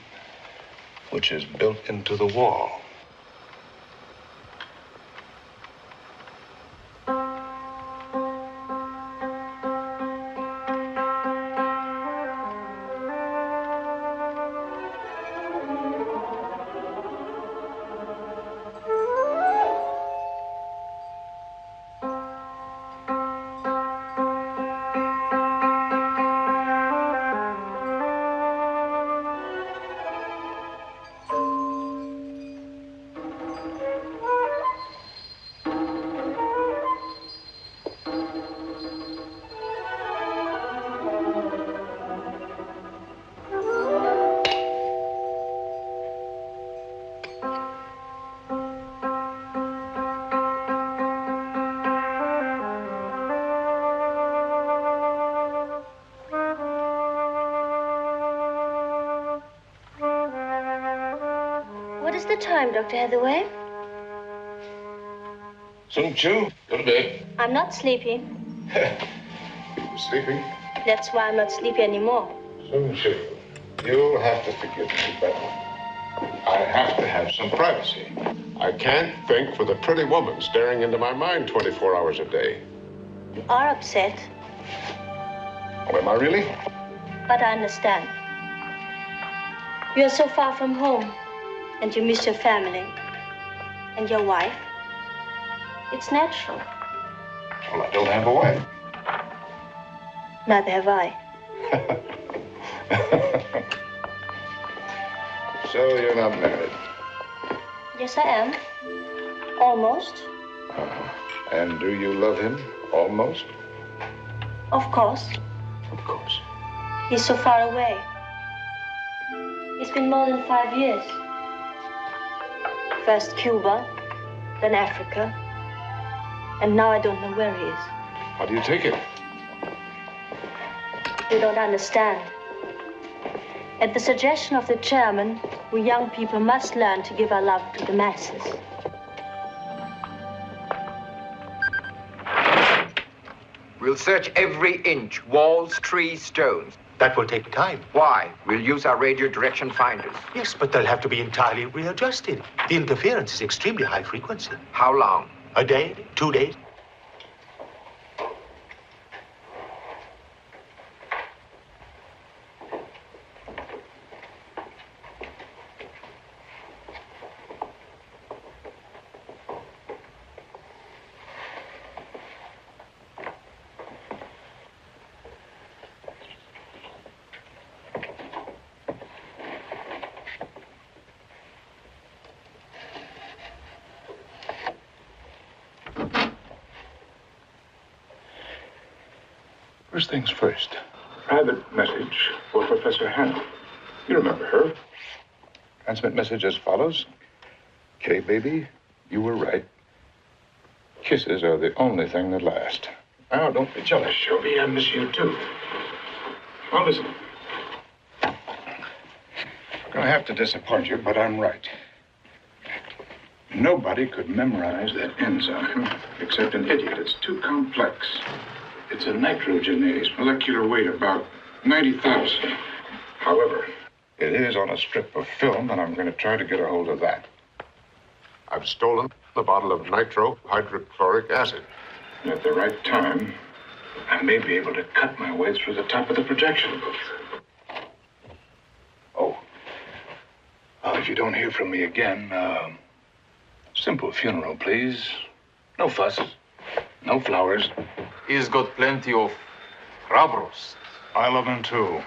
which is built into the wall. What is the time, Dr. Hathaway? Sung Chu, go to bed. I'm not sleepy. You were sleeping? That's why I'm not sleepy anymore. Sung Chu, you'll have to forgive me, but I have to have some privacy. I can't think for the pretty woman staring into my mind 24 hours a day. You are upset. Oh, am I really? But I understand. You are so far from home, and you miss your family and your wife. It's natural. Well, I don't have a wife. Neither have I. So you're not married? Yes, I am. Almost. And do you love him? Almost? Of course. Of course. He's so far away. It's been more than 5 years. First Cuba, then Africa, and now I don't know where he is. How do you take it? You don't understand. At the suggestion of the chairman, we young people must learn to give our love to the masses. We'll search every inch, walls, trees, stones. That will take time. Why? We'll use our radio direction finders. Yes, but they'll have to be entirely readjusted. The interference is extremely high frequency. How long? A day, 2 days. First things first. Private message for Professor Hathaway. You remember her. Transmit message as follows. Kay, baby, you were right. Kisses are the only thing that last. Now, don't be jealous, Shelby. I miss you, too. Well, listen. I'm gonna have to disappoint you, but I'm right. Nobody could memorize that enzyme except an idiot. It's too complex. It's a nitrogenase, molecular weight about 90,000. However, it is on a strip of film, and I'm going to try to get a hold of that. I've stolen a bottle of nitro-hydrochloric acid. And at the right time, I may be able to cut my way through the top of the projection booth. Oh, if you don't hear from me again, simple funeral, please. No fuss, no flowers. He's got plenty of crabrost. I love him too.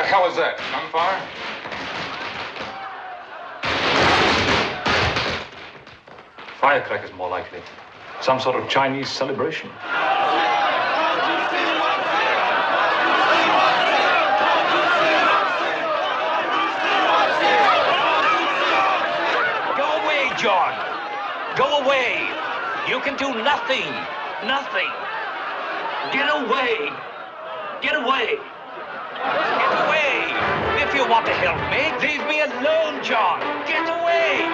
How was that? Gunfire? Firecrackers, more likely. Some sort of Chinese celebration. Go away, John. Go away. You can do nothing. Nothing. Get away. Get away. Get away! If you want to help me, leave me alone, John! Get away!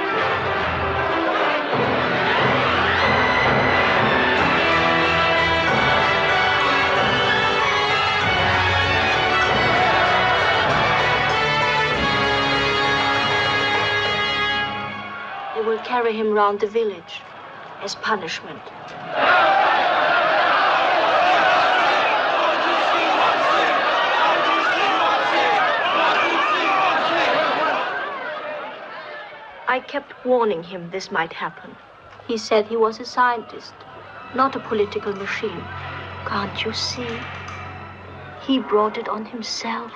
They will carry him round the village as punishment. I kept warning him this might happen. He said he was a scientist, not a political machine. Can't you see? He brought it on himself.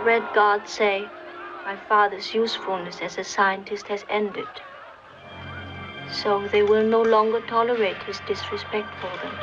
Red Guards say my father's usefulness as a scientist has ended. So they will no longer tolerate his disrespect for them.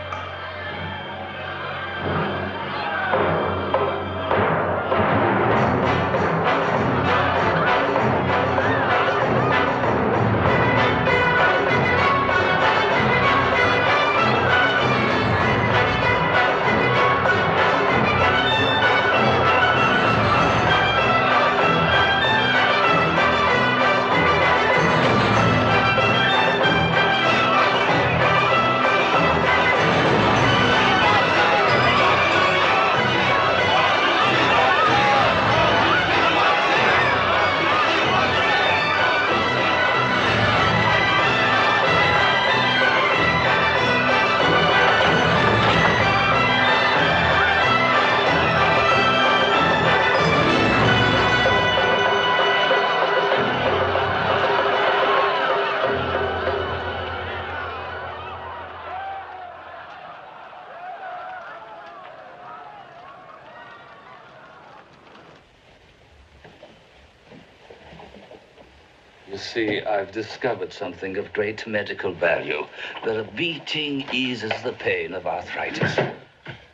You see, I've discovered something of great medical value. That a beating eases the pain of arthritis.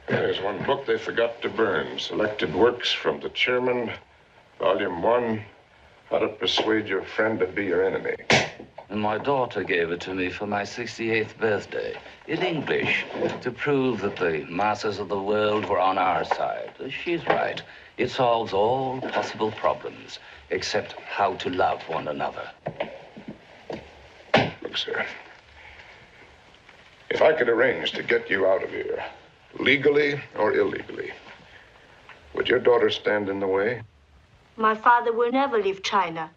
There's one book they forgot to burn. Selected Works from the Chairman, Volume 1, How to Persuade Your Friend to Be Your Enemy. And my daughter gave it to me for my 68th birthday, in English, to prove that the masses of the world were on our side. She's right. It solves all possible problems, except how to love one another. Look, sir, if I could arrange to get you out of here, legally or illegally, would your daughter stand in the way? My father will never leave China.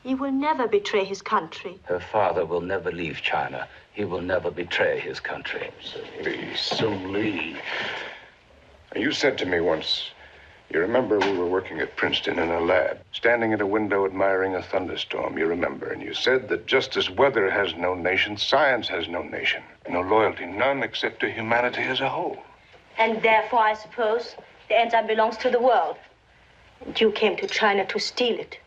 He will never betray his country. Her father will never leave China. He will never betray his country. Sung Lee. You said to me once, you remember we were working at Princeton in a lab, standing at a window admiring a thunderstorm, you remember, and you said that just as weather has no nation, science has no nation, no loyalty, none except to humanity as a whole. And therefore, I suppose, the enzyme belongs to the world. And you came to China to steal it.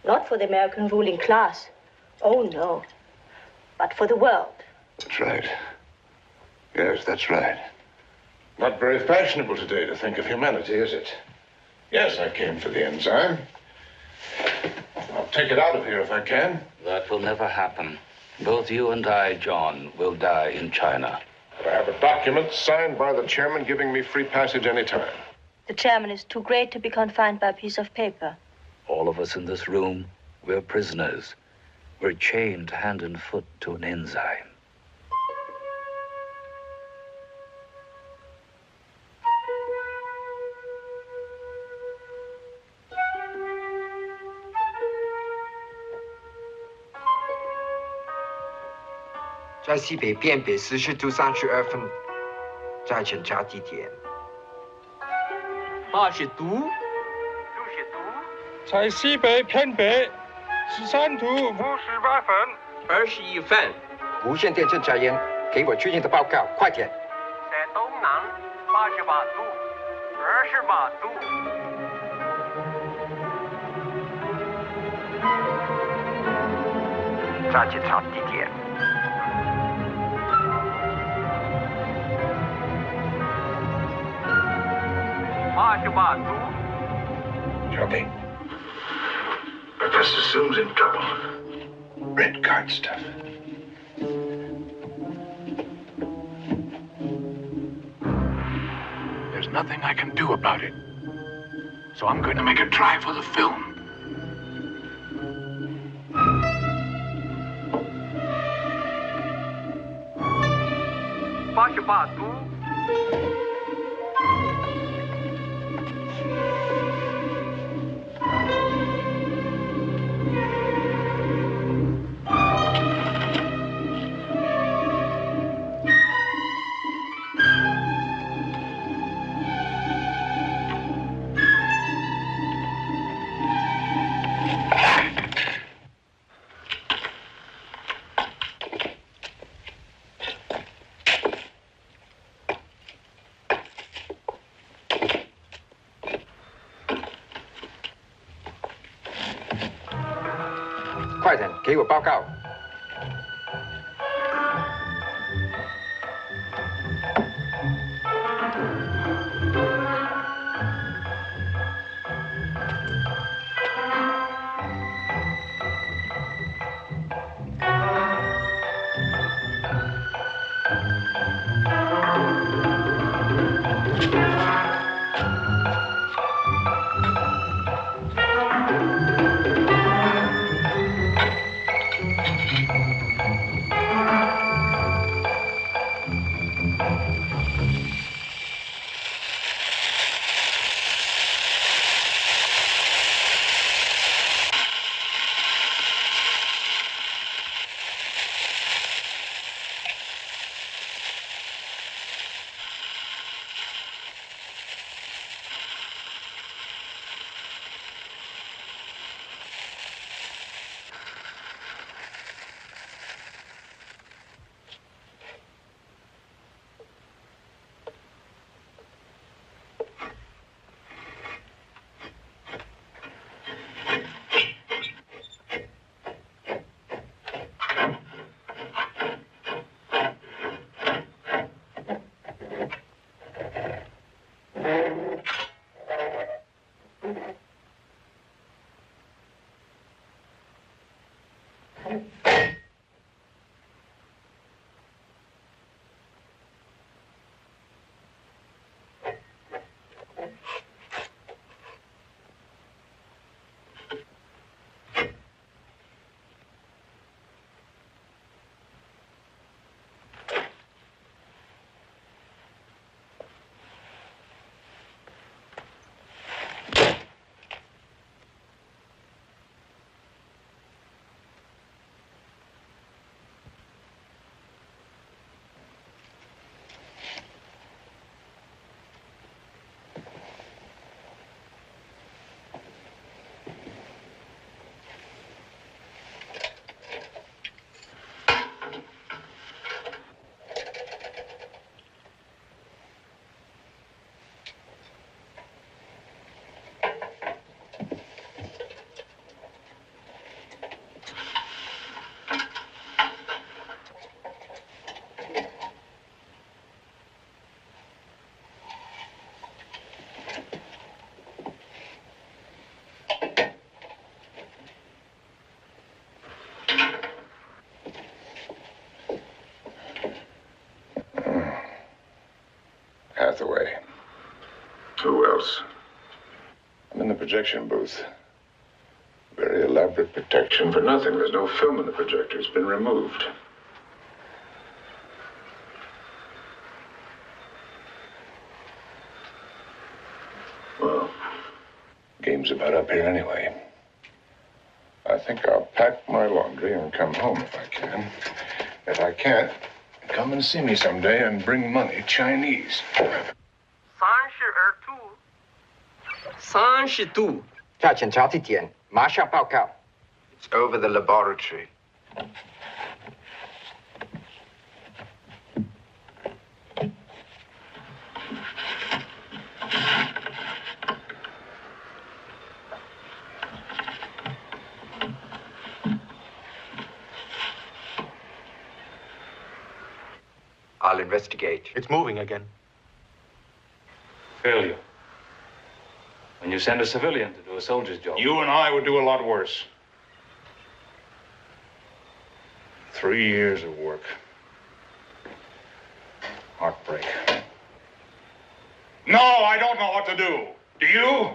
Not for the American ruling class. Oh, no. But for the world. That's right. Yes, that's right. Not very fashionable today to think of humanity, is it? Yes, I came for the enzyme. I'll take it out of here if I can. That will never happen. Both you and I, John, will die in China. I have a document signed by the chairman giving me free passage anytime. The chairman is too great to be confined by a piece of paper. All of us in this room, we're prisoners. We're chained hand and foot to an enzyme.在西北边北40度32分，在检查地点。80度。在西北偏北13度58分21分，无线电正查验，给我确认的报告，快点。在东南88度28度。在检查地点。88度。Joking. Professor Soom's in trouble. Red card stuff. There's nothing I can do about it. So I'm going to make a try for the film.快点，给我报告。Who else? I'm in the projection booth. Very elaborate protection for nothing. There's no film in the projector. It's been removed. Well, game's about up here anyway. I think I'll pack my laundry and come home if I can. If I can't, come and see me someday and bring money Chinese. 32. 叫检查地点，马上报告。It's over the laboratory. I'll investigate. It's moving again. Failure. When you send a civilian to do a soldier's job. You and I would do a lot worse. 3 years of work. Heartbreak. No, I don't know what to do. Do you?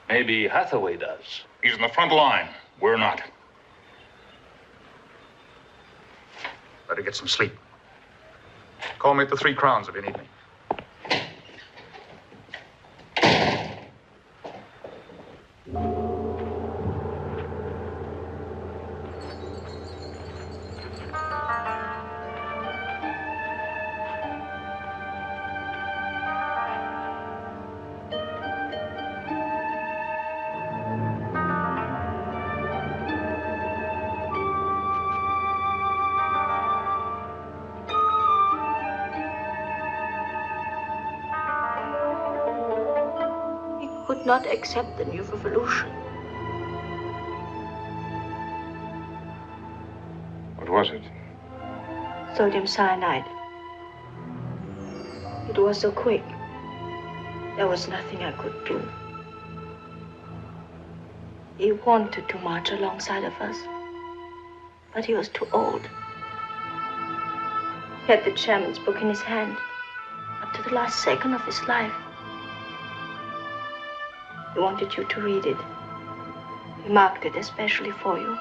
Maybe Hathaway does. He's in the front line. We're not. Better get some sleep. Call me at the 3 Crowns if you need me. Not accept the new revolution. What was it? Sodium cyanide. It was so quick. There was nothing I could do. He wanted to march alongside of us, but he was too old. He had the chairman's book in his hand up to the last second of his life. He wanted you to read it. He marked it especially for you.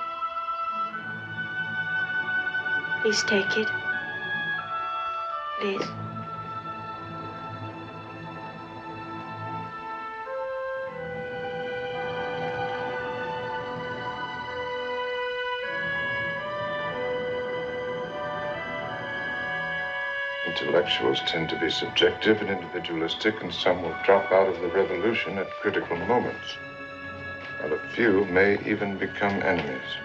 Please take it. Please. Intellectuals tend to be subjective and individualistic, and some will drop out of the revolution at critical moments. While a few may even become enemies.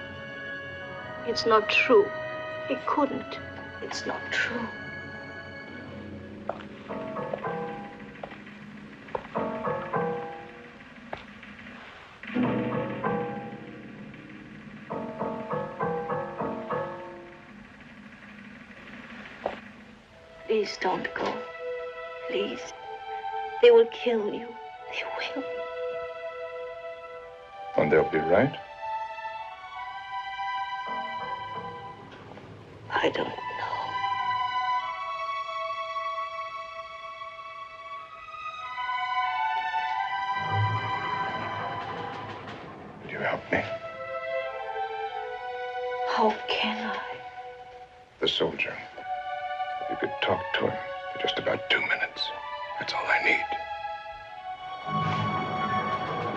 It's not true. He couldn't. It's not true. Please don't go. Please. They will kill you. They will. And they'll be right? I don't know. Will you help me? How can I? The soldier. If you could talk to him for just about 2 minutes. That's all I need.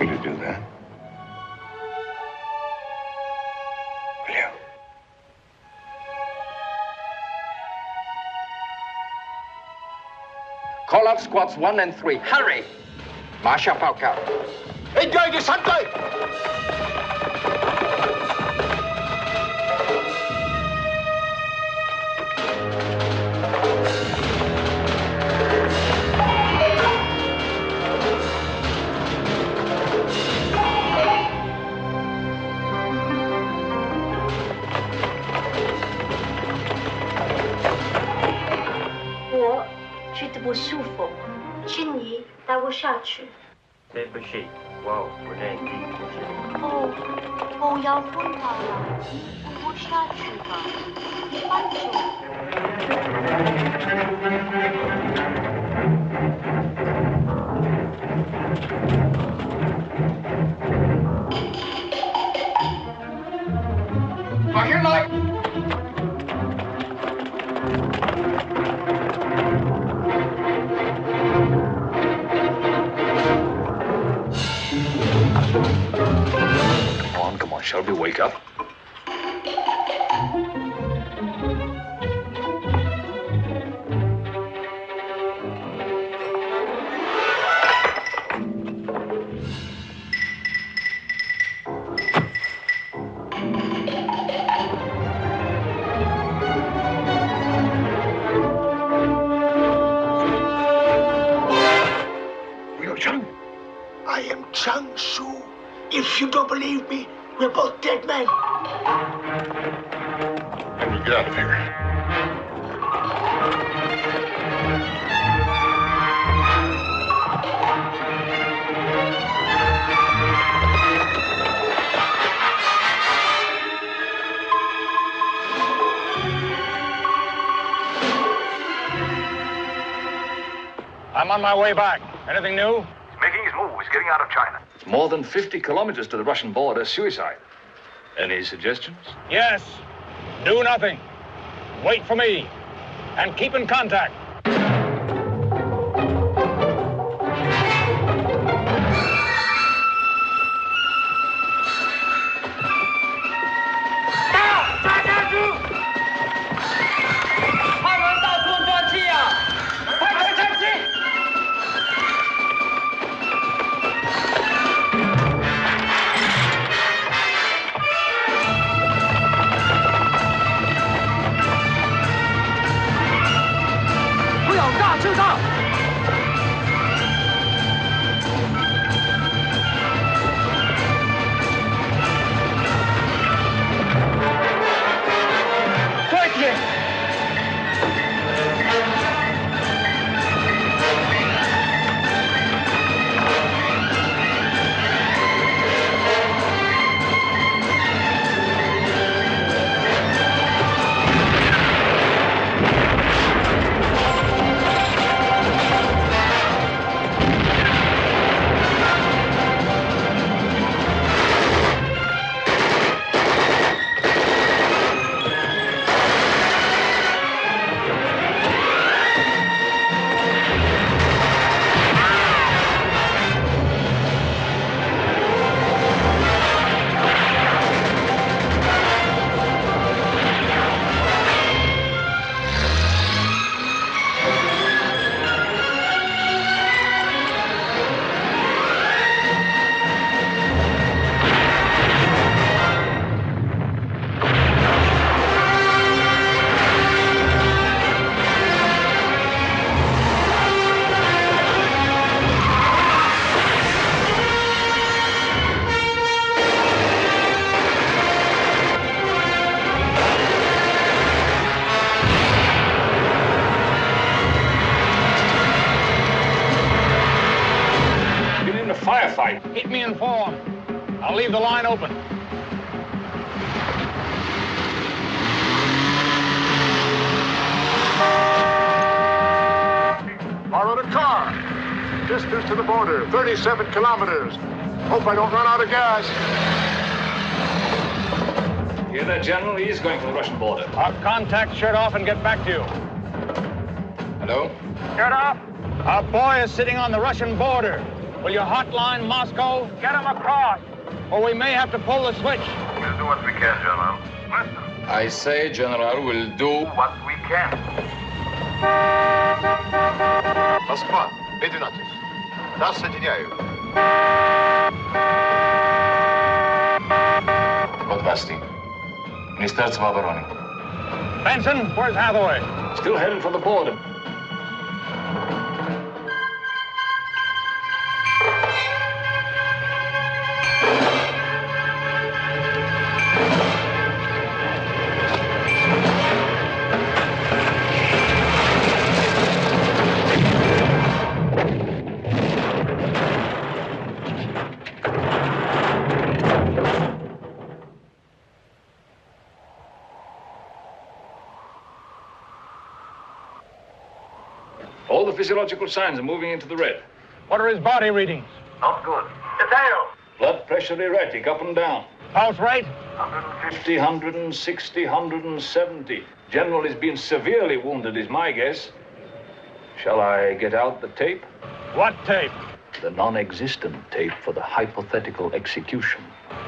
Will you do that? Will you? Call out squads 1 and 3. Hurry! 马上报告。应该的3队。我觉得不舒服，请你带我下去。对不起，我不能进去。我要昏倒了，你扶我下去吧，慢走。Shelby, wake up. I am Chang Su. If you don't believe me, we're both dead men. How do we get out of here? I'm on my way back. Anything new? He's making his move. He's getting out of China. It's more than 50 kilometers to the Russian border. Suicide. Any suggestions? Yes. Do nothing. Wait for me. And keep in contact. Firefight. Keep me informed. I'll leave the line open. Borrowed a car. Distance to the border, 37 kilometers. Hope I don't run out of gas. Hear that, General? He is going for the Russian border. Our contact shut off and get back to you. Hello? Shut off. Our boy is sitting on the Russian border. Will you hotline Moscow? Get him across, or we may have to pull the switch. We'll do what we can, General. Listen. I say, General, we'll do what we can. Москва, 12. Нас соединяют. Код власти. Министерство обороны. Benson, where's Hathaway? Still headed for the border. All the physiological signs are moving into the red. What are his body readings? Not good. Detail. Blood pressure erratic, up and down. Pulse rate? 150, 160, 170. General is being severely wounded, is my guess. Shall I get out the tape? What tape? The non-existent tape for the hypothetical execution.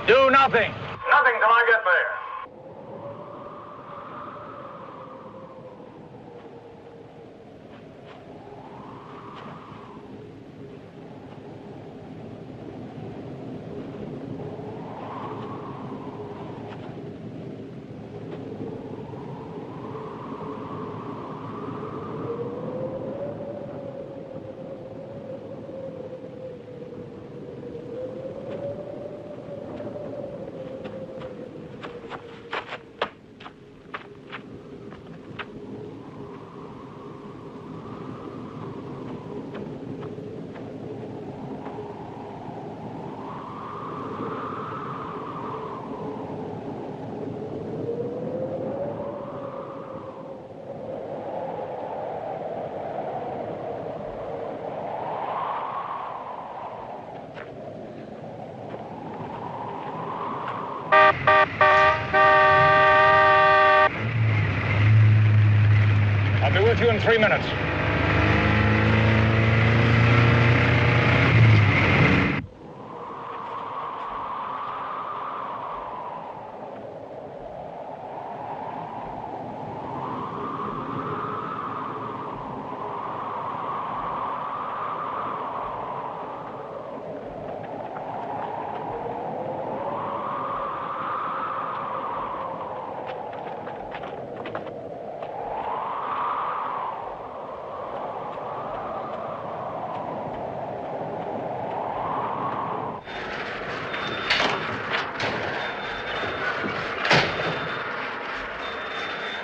Do nothing. No! Nothing till I get there. I'll be with you in 3 minutes.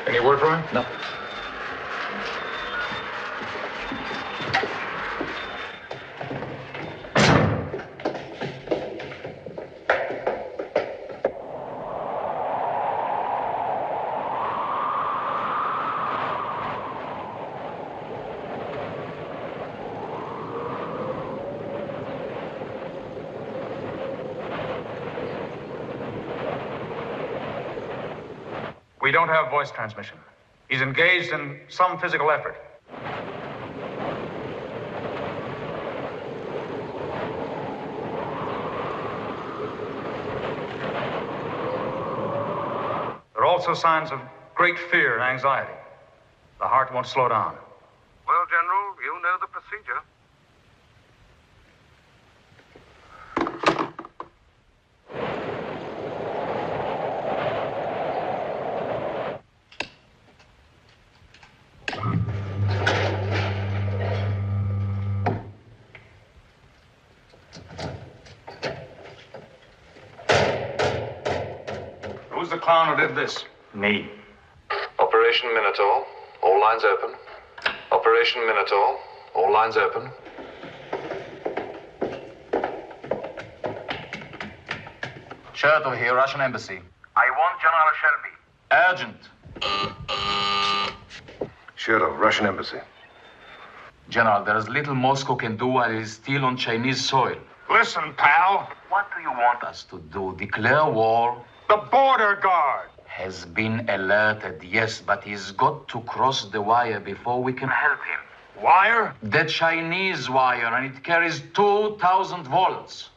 Any word from him? No. We don't have voice transmission. He's engaged in some physical effort. There are also signs of great fear and anxiety. The heart won't slow down. Well, General, you know the procedure. Who's the clown who did this? Me. Operation Minotaur. All lines open. Operation Minotaur. All lines open. Sheriff over here, Russian embassy. I want General Shelby. Urgent. Sheriff, Russian embassy. General, there is little Moscow can do while it is still on Chinese soil. Listen, pal. What do you want Us to do declare war. The border guard. Has been alerted, yes, but he's got to cross the wire before we can help him. Wire? The Chinese wire, and it carries 2,000 volts.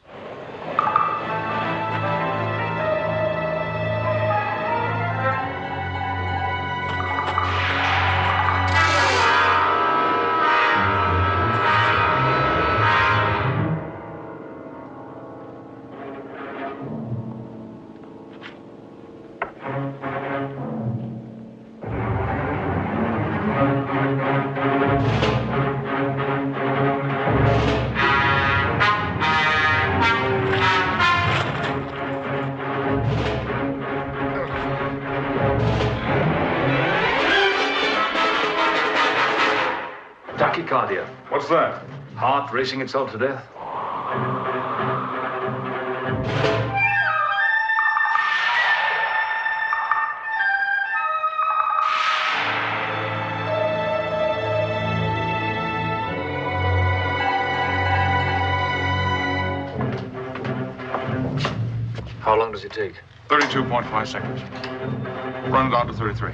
Tachycardia. What's that? Heart racing itself to death. How long does it take? 32.5 seconds. Run down to 33.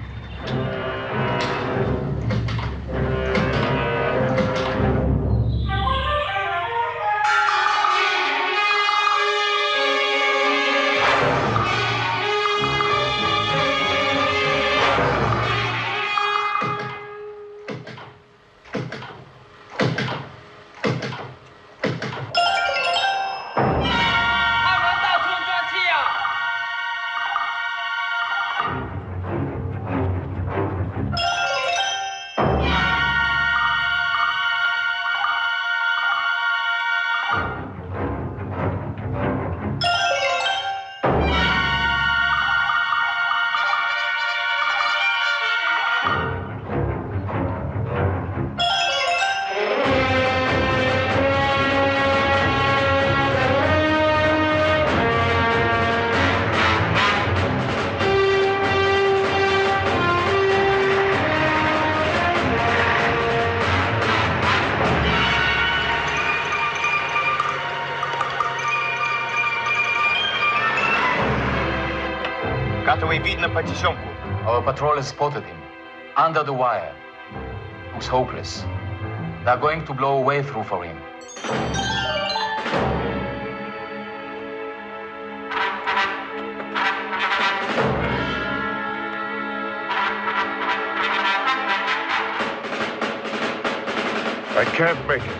Hathaway видно по тесемку. Our patrol has spotted him. Under the wire. Looks hopeless. They're going to blow a way through for him. I can't make it.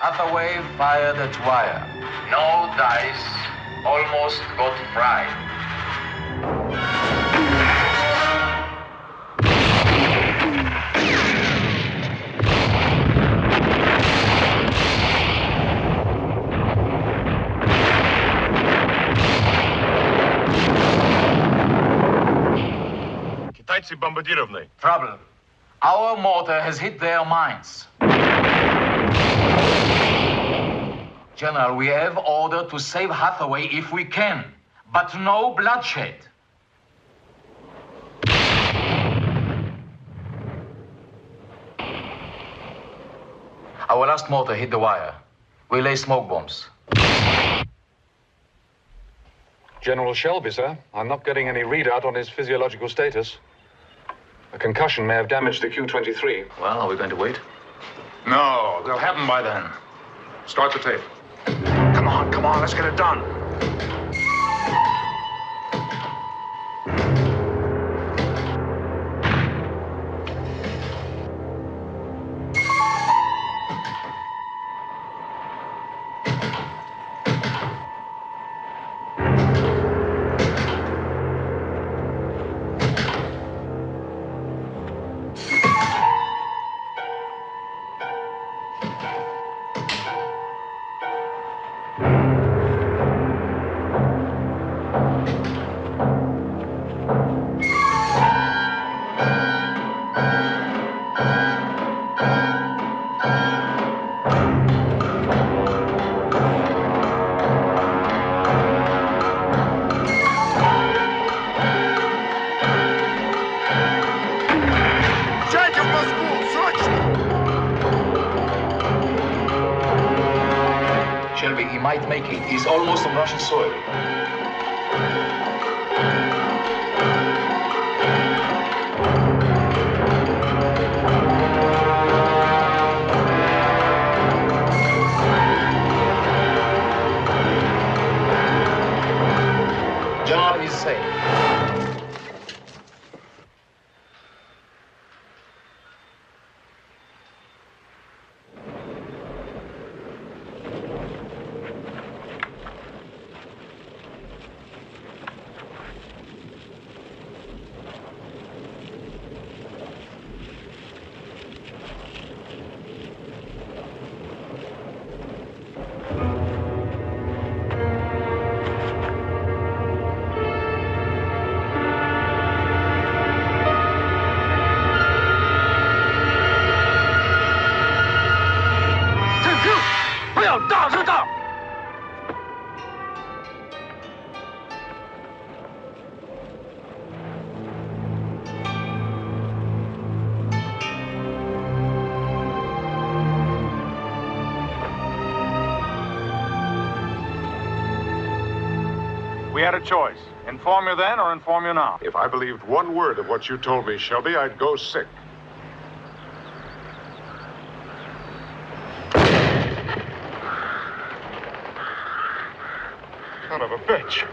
Hathaway fired at wire. No dice. Almost got fried. Китайцы бомбардированы. Trouble. Our mortar has hit their mines. General, we have order to save Hathaway if we can, but no bloodshed. Our last mortar hit the wire. We lay smoke bombs. General Shelby, sir. I'm not getting any readout on his physiological status. A concussion may have damaged the Q-23. Well, are we going to wait? No, they'll have him by then. Start the tape. Come on, let's get it done. Shelby, he might make it. He's almost on Russian soil. General is safe. We had a choice. Inform you then or inform you now. If I believed one word of what you told me, Shelby, I'd go sick. Son of a bitch.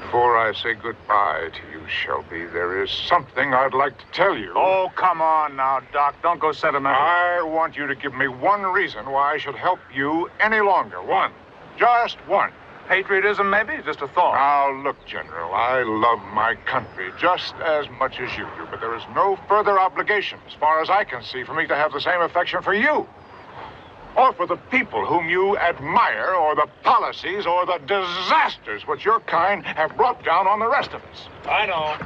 Before I say goodbye to you, Shelby, there is something I'd like to tell you. Oh, come on now, Doc. Don't go sentimental. I want you to give me one reason why I should help you any longer. One. Just one. Patriotism, maybe? Just a thought. Now, look, General, I love my country just as much as you do, but there is no further obligation, as far as I can see, for me to have the same affection for you. Or for the people whom you admire, or the policies, or the disasters which your kind have brought down on the rest of us. I know.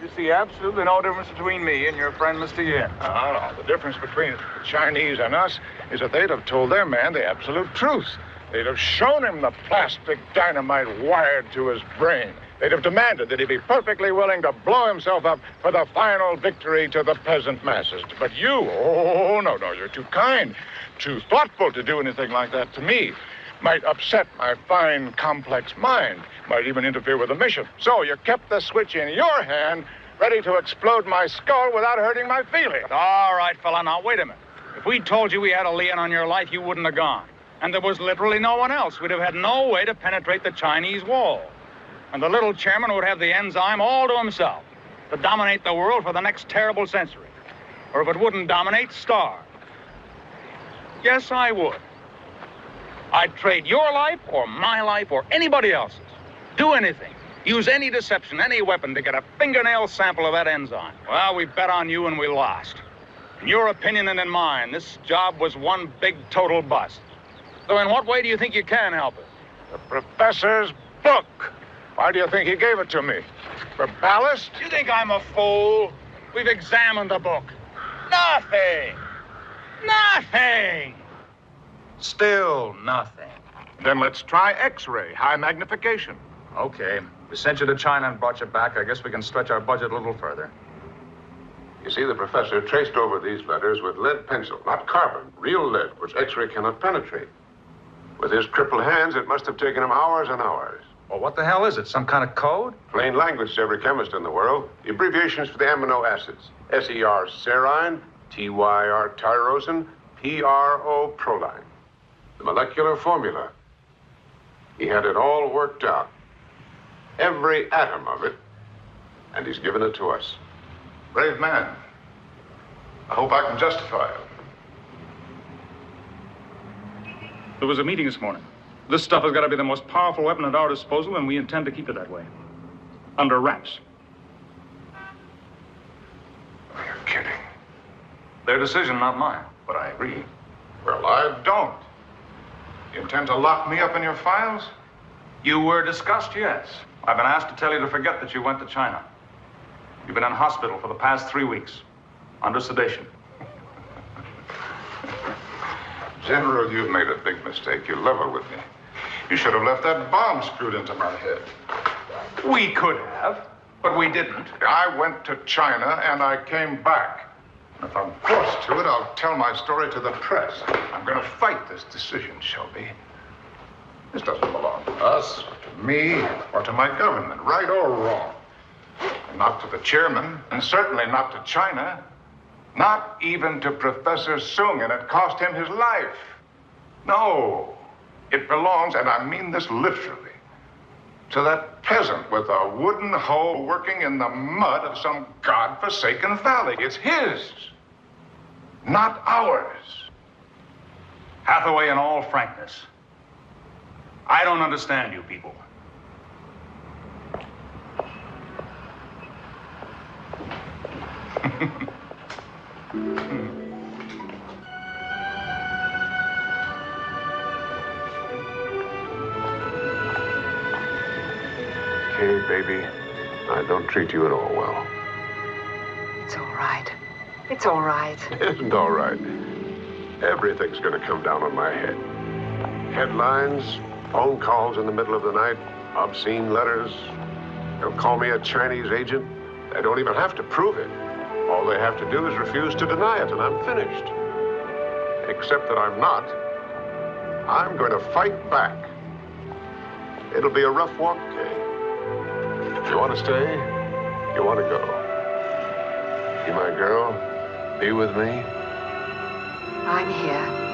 You see absolutely no difference between me and your friend, Mr. Yin. No. The difference between the Chinese and us is that they'd have told their man the absolute truth. They'd have shown him the plastic dynamite wired to his brain. They'd have demanded that he be perfectly willing to blow himself up for the final victory to the peasant masses. But you, oh, no, you're too kind, too thoughtful to do anything like that to me. Might upset my fine, complex mind. Might even interfere with the mission. So you kept the switch in your hand, ready to explode my skull without hurting my feelings. All right, fella, now wait a minute. If we told you we had a lien on your life, you wouldn't have gone. And there was literally no one else. We'd have had no way to penetrate the Chinese wall. And the little chairman would have the enzyme all to himself to dominate the world for the next terrible century. Or if it wouldn't dominate, starve. Yes, I would. I'd trade your life or my life or anybody else's. Do anything. Use any deception, any weapon to get a fingernail sample of that enzyme. Well, we bet on you and we lost. In your opinion and in mine, this job was one big total bust. So in what way do you think you can help us? The professor's book. Why do you think he gave it to me? For ballast? You think I'm a fool? We've examined the book. Nothing. Nothing. Still nothing. Then let's try X-ray, high magnification. Okay. We sent you to China and brought you back. I guess we can stretch our budget a little further. You see, the professor traced over these letters with lead pencil, not carbon, real lead, which X-ray cannot penetrate. With his crippled hands, it must have taken him hours and hours. Well, what the hell is it? Some kind of code? Plain language to every chemist in the world. The abbreviations for the amino acids. SER serine, TYR tyrosine, PRO proline. The molecular formula. He had it all worked out. Every atom of it. And he's given it to us. Brave man. I hope I can justify it. There was a meeting this morning. This stuff has got to be the most powerful weapon at our disposal, and we intend to keep it that way. Under wraps. You're kidding. Their decision, not mine. But I agree. Well, I don't. You intend to lock me up in your files? You were discussed, yes. I've been asked to tell you to forget that you went to China. You've been in hospital for the past 3 weeks, under sedation. General, you've made a big mistake. You level with me. You should have left that bomb screwed into my head. We could have, but we didn't. I went to China and I came back. And if I'm forced to it, I'll tell my story to the press. I'm going to fight this decision, Shelby. This doesn't belong to us, or to me, or to my government, right or wrong. And not to the chairman, and certainly not to China. Not even to Professor Sung, and it cost him his life. No, it belongs, and I mean this literally, to that peasant with a wooden hoe working in the mud of some godforsaken valley. It's his, not ours. Hathaway, in all frankness, I don't understand you people. Okay, baby. I don't treat you at all well. It's all right. It's all right. It isn't all right. Everything's going to come down on my head. Headlines, phone calls in the middle of the night, obscene letters. They'll call me a Chinese agent. They don't even have to prove it. All they have to do is refuse to deny it, and I'm finished. Except that I'm not. I'm going to fight back. It'll be a rough walk, Kay. You want to stay? You want to go? Be my girl? Be with me? I'm here.